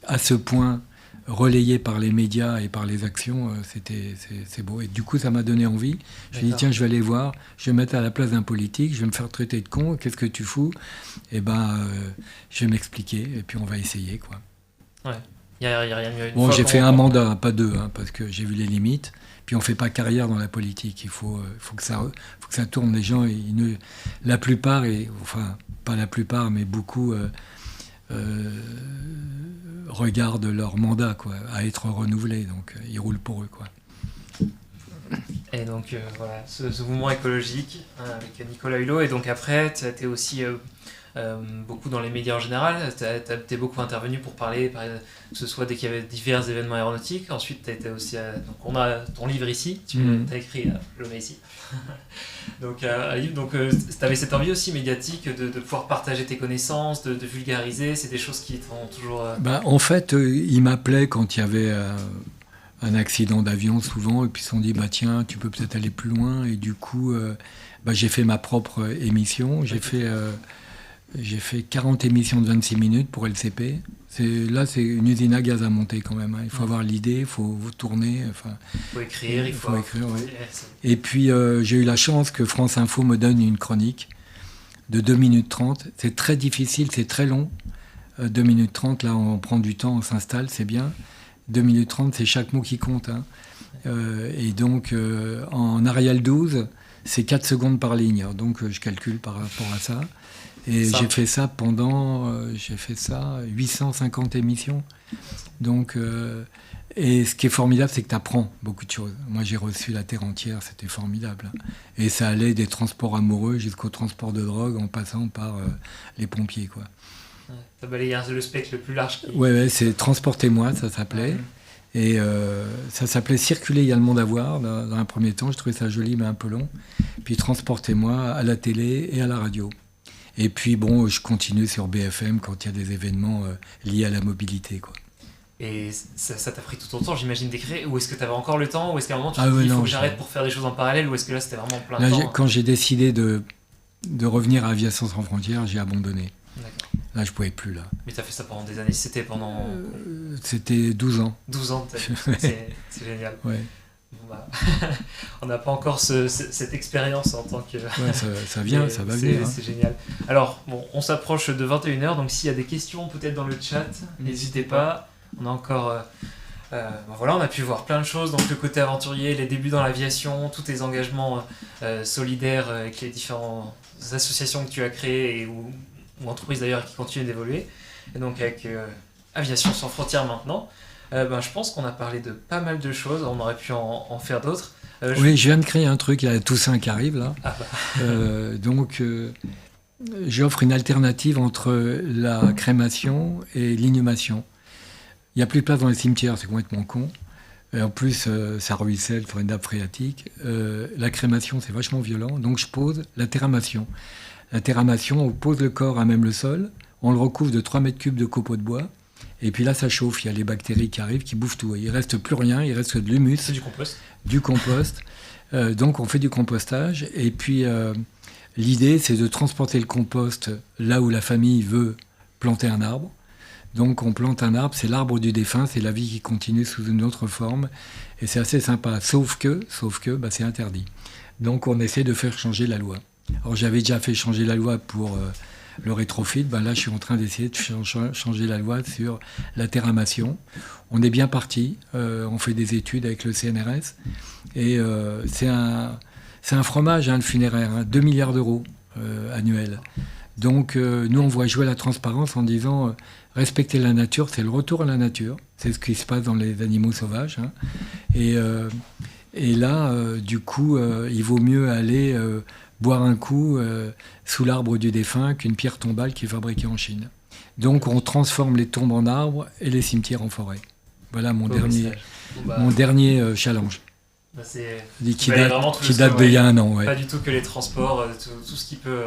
à ce point relayé par les médias et par les actions, c'est beau. Et du coup, ça m'a donné envie. Je me suis dit, tiens, je vais aller voir, je vais me mettre à la place d'un politique, je vais me faire traiter de con, qu'est-ce que tu fous? Je vais m'expliquer, et puis on va essayer, quoi. Ouais, il n'y a rien de mieux. Bon, j'ai fait un mandat, pas 2, parce que j'ai vu les limites. Puis on ne fait pas carrière dans la politique, il faut que ça tourne. Les gens, la plupart, enfin, pas la plupart, mais beaucoup... regardent leur mandat, quoi, à être renouvelé, donc ils roulent pour eux, quoi. Et donc voilà, ce mouvement écologique avec Nicolas Hulot, et donc après tu as été aussi beaucoup dans les médias en général, tu es beaucoup intervenu pour parler que ce soit dès qu'il y avait divers événements aéronautiques. Ensuite tu as été aussi donc on a ton livre ici, tu as écrit, je le mets ici. Donc un livre, donc tu avais cette envie aussi médiatique de pouvoir partager tes connaissances, de vulgariser, c'est des choses qui t'ont toujours... En fait, ils m'appelaient quand il y avait un accident d'avion souvent, et puis ils se sont dit, tiens, tu peux peut-être aller plus loin, et du coup, j'ai fait ma propre émission, j'ai fait 40 émissions de 26 minutes pour LCP. Là, c'est une usine à gaz à monter quand même, hein. Il faut avoir l'idée, il faut tourner. Il faut écrire, il faut écrire, ouais. Et puis, j'ai eu la chance que France Info me donne une chronique de 2 minutes 30. C'est très difficile, c'est très long. 2 minutes 30, là, on prend du temps, on s'installe, c'est bien. 2 minutes 30, c'est chaque mot qui compte, hein. Et donc, en Arial 12, c'est 4 secondes par ligne. Donc, je calcule par rapport à ça. Et j'ai fait ça pendant 850 émissions. Donc, et ce qui est formidable, c'est que tu apprends beaucoup de choses. Moi, j'ai reçu la Terre entière, c'était formidable. Et ça allait des transports amoureux jusqu'au transport de drogue, en passant par les pompiers, quoi. T'as balayé le spectre le plus large. Ouais, c'est Transportez-moi, ça s'appelait. Et ça s'appelait Circuler, il y a le monde à voir. Dans un premier temps, je trouvais ça joli, mais un peu long. Puis Transportez-moi à la télé et à la radio. Et puis bon, je continue sur BFM quand il y a des événements liés à la mobilité, quoi. Et ça t'a pris tout ton temps, j'imagine, d'écrire. Ou est-ce que t'avais encore le temps? Ou est-ce qu'à un moment tu te Ah dis ouais, il faut non, que j'arrête pour faire des choses en parallèle? Ou est-ce que là c'était vraiment plein de Là, temps? quand j'ai décidé de revenir à Aviation sans frontières, j'ai abandonné. D'accord. Là, je pouvais plus, là. Mais t'as fait ça pendant des années, c'était pendant C'était 12 ans. 12 ans, c'est génial. Ouais, Bon, bah, on n'a pas encore cette expérience en tant que... ouais ça vient, mais ça va venir. Hein. C'est génial. Alors, bon, on s'approche de 21h, donc s'il y a des questions peut-être dans le chat, n'hésitez pas. On a encore... voilà, on a pu voir plein de choses, donc le côté aventurier, les débuts dans l'aviation, tous tes engagements solidaires avec les différentes associations que tu as créées ou entreprises d'ailleurs qui continuent d'évoluer. Et donc avec Aviation sans frontières maintenant, je pense qu'on a parlé de pas mal de choses, on aurait pu en faire d'autres. Oui, je viens de créer un truc, il y a Toussaint qui arrive là. Ah bah. Donc j'offre une alternative entre la crémation et l'inhumation. Il n'y a plus de place dans les cimetières, c'est complètement con. Et en plus, ça ruisselle, il faudrait une nappe phréatique. La crémation, c'est vachement violent. Donc je pose la terramation. La terramation, on pose le corps à même le sol, on le recouvre de 3 mètres cubes de copeaux de bois. Et puis là, ça chauffe, il y a les bactéries qui arrivent, qui bouffent tout. Il ne reste plus rien, il reste de l'humus. C'est du compost. Du compost. Donc on fait du compostage. Et puis l'idée, c'est de transporter le compost là où la famille veut planter un arbre. Donc on plante un arbre, c'est l'arbre du défunt, c'est la vie qui continue sous une autre forme. Et c'est assez sympa, sauf que c'est interdit. Donc on essaie de faire changer la loi. Alors j'avais déjà fait changer la loi pour le rétrofit, là je suis en train d'essayer de changer la loi sur la terramation. On est bien parti, on fait des études avec le CNRS. Et c'est un fromage, le funéraire, 2 milliards d'euros annuels. Donc nous on voit jouer la transparence en disant respecter la nature, c'est le retour à la nature, c'est ce qui se passe dans les animaux sauvages. Hein. Et là, du coup, il vaut mieux aller boire un coup sous l'arbre du défunt qu'une pierre tombale qui est fabriquée en Chine. Donc on transforme les tombes en arbres et les cimetières en forêt. Voilà mon dernier challenge. Qui date d'il y a un an. Ouais. Pas du tout que les transports, tout ce qui peut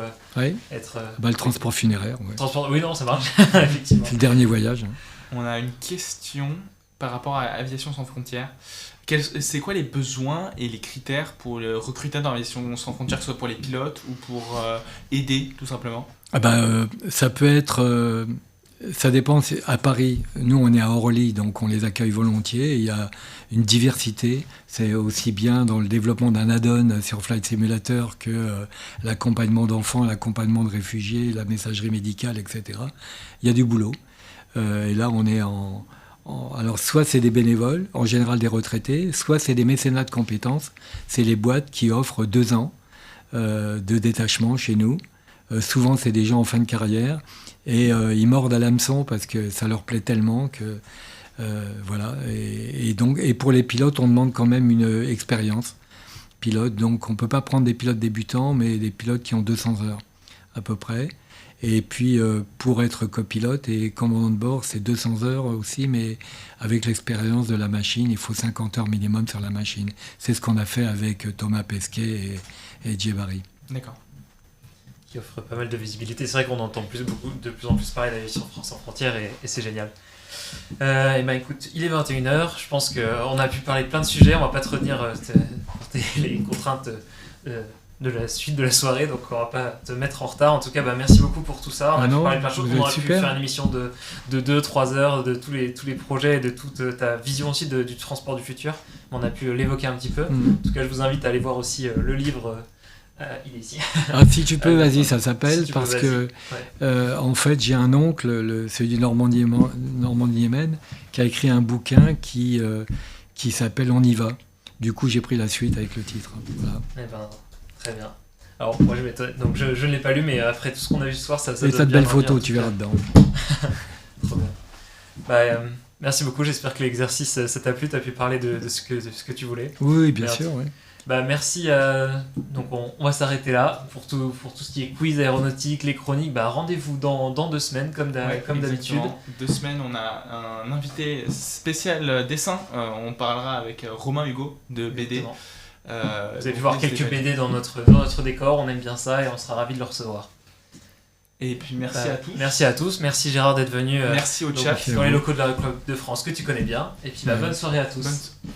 être... le transport funéraire. Ouais. Oui, non, ça marche, effectivement. C'est le dernier voyage. Hein. On a une question par rapport à Aviation sans frontières. C'est quoi les besoins et les critères pour le recrutement dans Aviation sans frontières, que ce soit pour les pilotes ou pour aider, tout simplement? Ça peut être... ça dépend. À Paris, nous, on est à Orly, donc on les accueille volontiers. Il y a une diversité. C'est aussi bien dans le développement d'un add-on sur Flight Simulator que l'accompagnement d'enfants, l'accompagnement de réfugiés, la messagerie médicale, etc. Il y a du boulot. Et là, on est alors, soit c'est des bénévoles, en général des retraités, soit c'est des mécénats de compétences. C'est les boîtes qui offrent 2 ans de détachement chez nous. Souvent, c'est des gens en fin de carrière. Et ils mordent à l'hameçon parce que ça leur plaît tellement que... voilà. Et pour les pilotes, on demande quand même une expérience pilote. Donc, on ne peut pas prendre des pilotes débutants, mais des pilotes qui ont 200 heures à peu près. Et puis, pour être copilote et commandant de bord, c'est 200 heures aussi, mais avec l'expérience de la machine, il faut 50 heures minimum sur la machine. C'est ce qu'on a fait avec Thomas Pesquet et Djebari. D'accord. Qui offre pas mal de visibilité. C'est vrai qu'on entend de plus en plus parler d'Aviation sans frontières et c'est génial. Écoute, il est 21h, je pense qu'on a pu parler de plein de sujets, on va pas te retenir les contraintes de la suite de la soirée, donc on va pas te mettre en retard. En tout cas, merci beaucoup pour tout ça. On a pu parler de plein de choses, on aurait pu faire une émission de 2-3 heures de tous les projets, de toute ta vision aussi du transport du futur. On a pu l'évoquer un petit peu. En tout cas, je vous invite à aller voir aussi le livre. Il est ici. Si tu peux, vas-y, ça s'appelle, si parce que en fait, j'ai un oncle, celui du Normandie-Yémen, qui a écrit un bouquin qui s'appelle On y va. Du coup, j'ai pris la suite avec le titre. Voilà. Très bien. Alors, moi, donc je ne l'ai pas lu, mais après tout ce qu'on a vu ce soir, ça donne bien. Et belle photo, tu verras dedans. Trop bien. Merci beaucoup, j'espère que l'exercice ça t'a plu, tu as pu parler de ce que tu voulais. Oui, bien sûr. Ouais. Bah merci. Donc on va s'arrêter là pour tout ce qui est quiz aéronautique, les chroniques. Bah rendez-vous dans 2 semaines comme d'habitude. Exactement. 2 semaines, on a un invité spécial dessin. On parlera avec Romain Hugo de BD. Exactement. Vous avez pu donc, voir n'hésitez quelques pas. BD dans notre décor. On aime bien ça et on sera ravis de le recevoir. Et puis merci Bah, à tous. Merci à tous. Merci Gérard d'être venu Merci au donc, chat. dans les locaux de la Club de France que tu connais bien. Et puis Ouais. bonne soirée à tous. Bonne-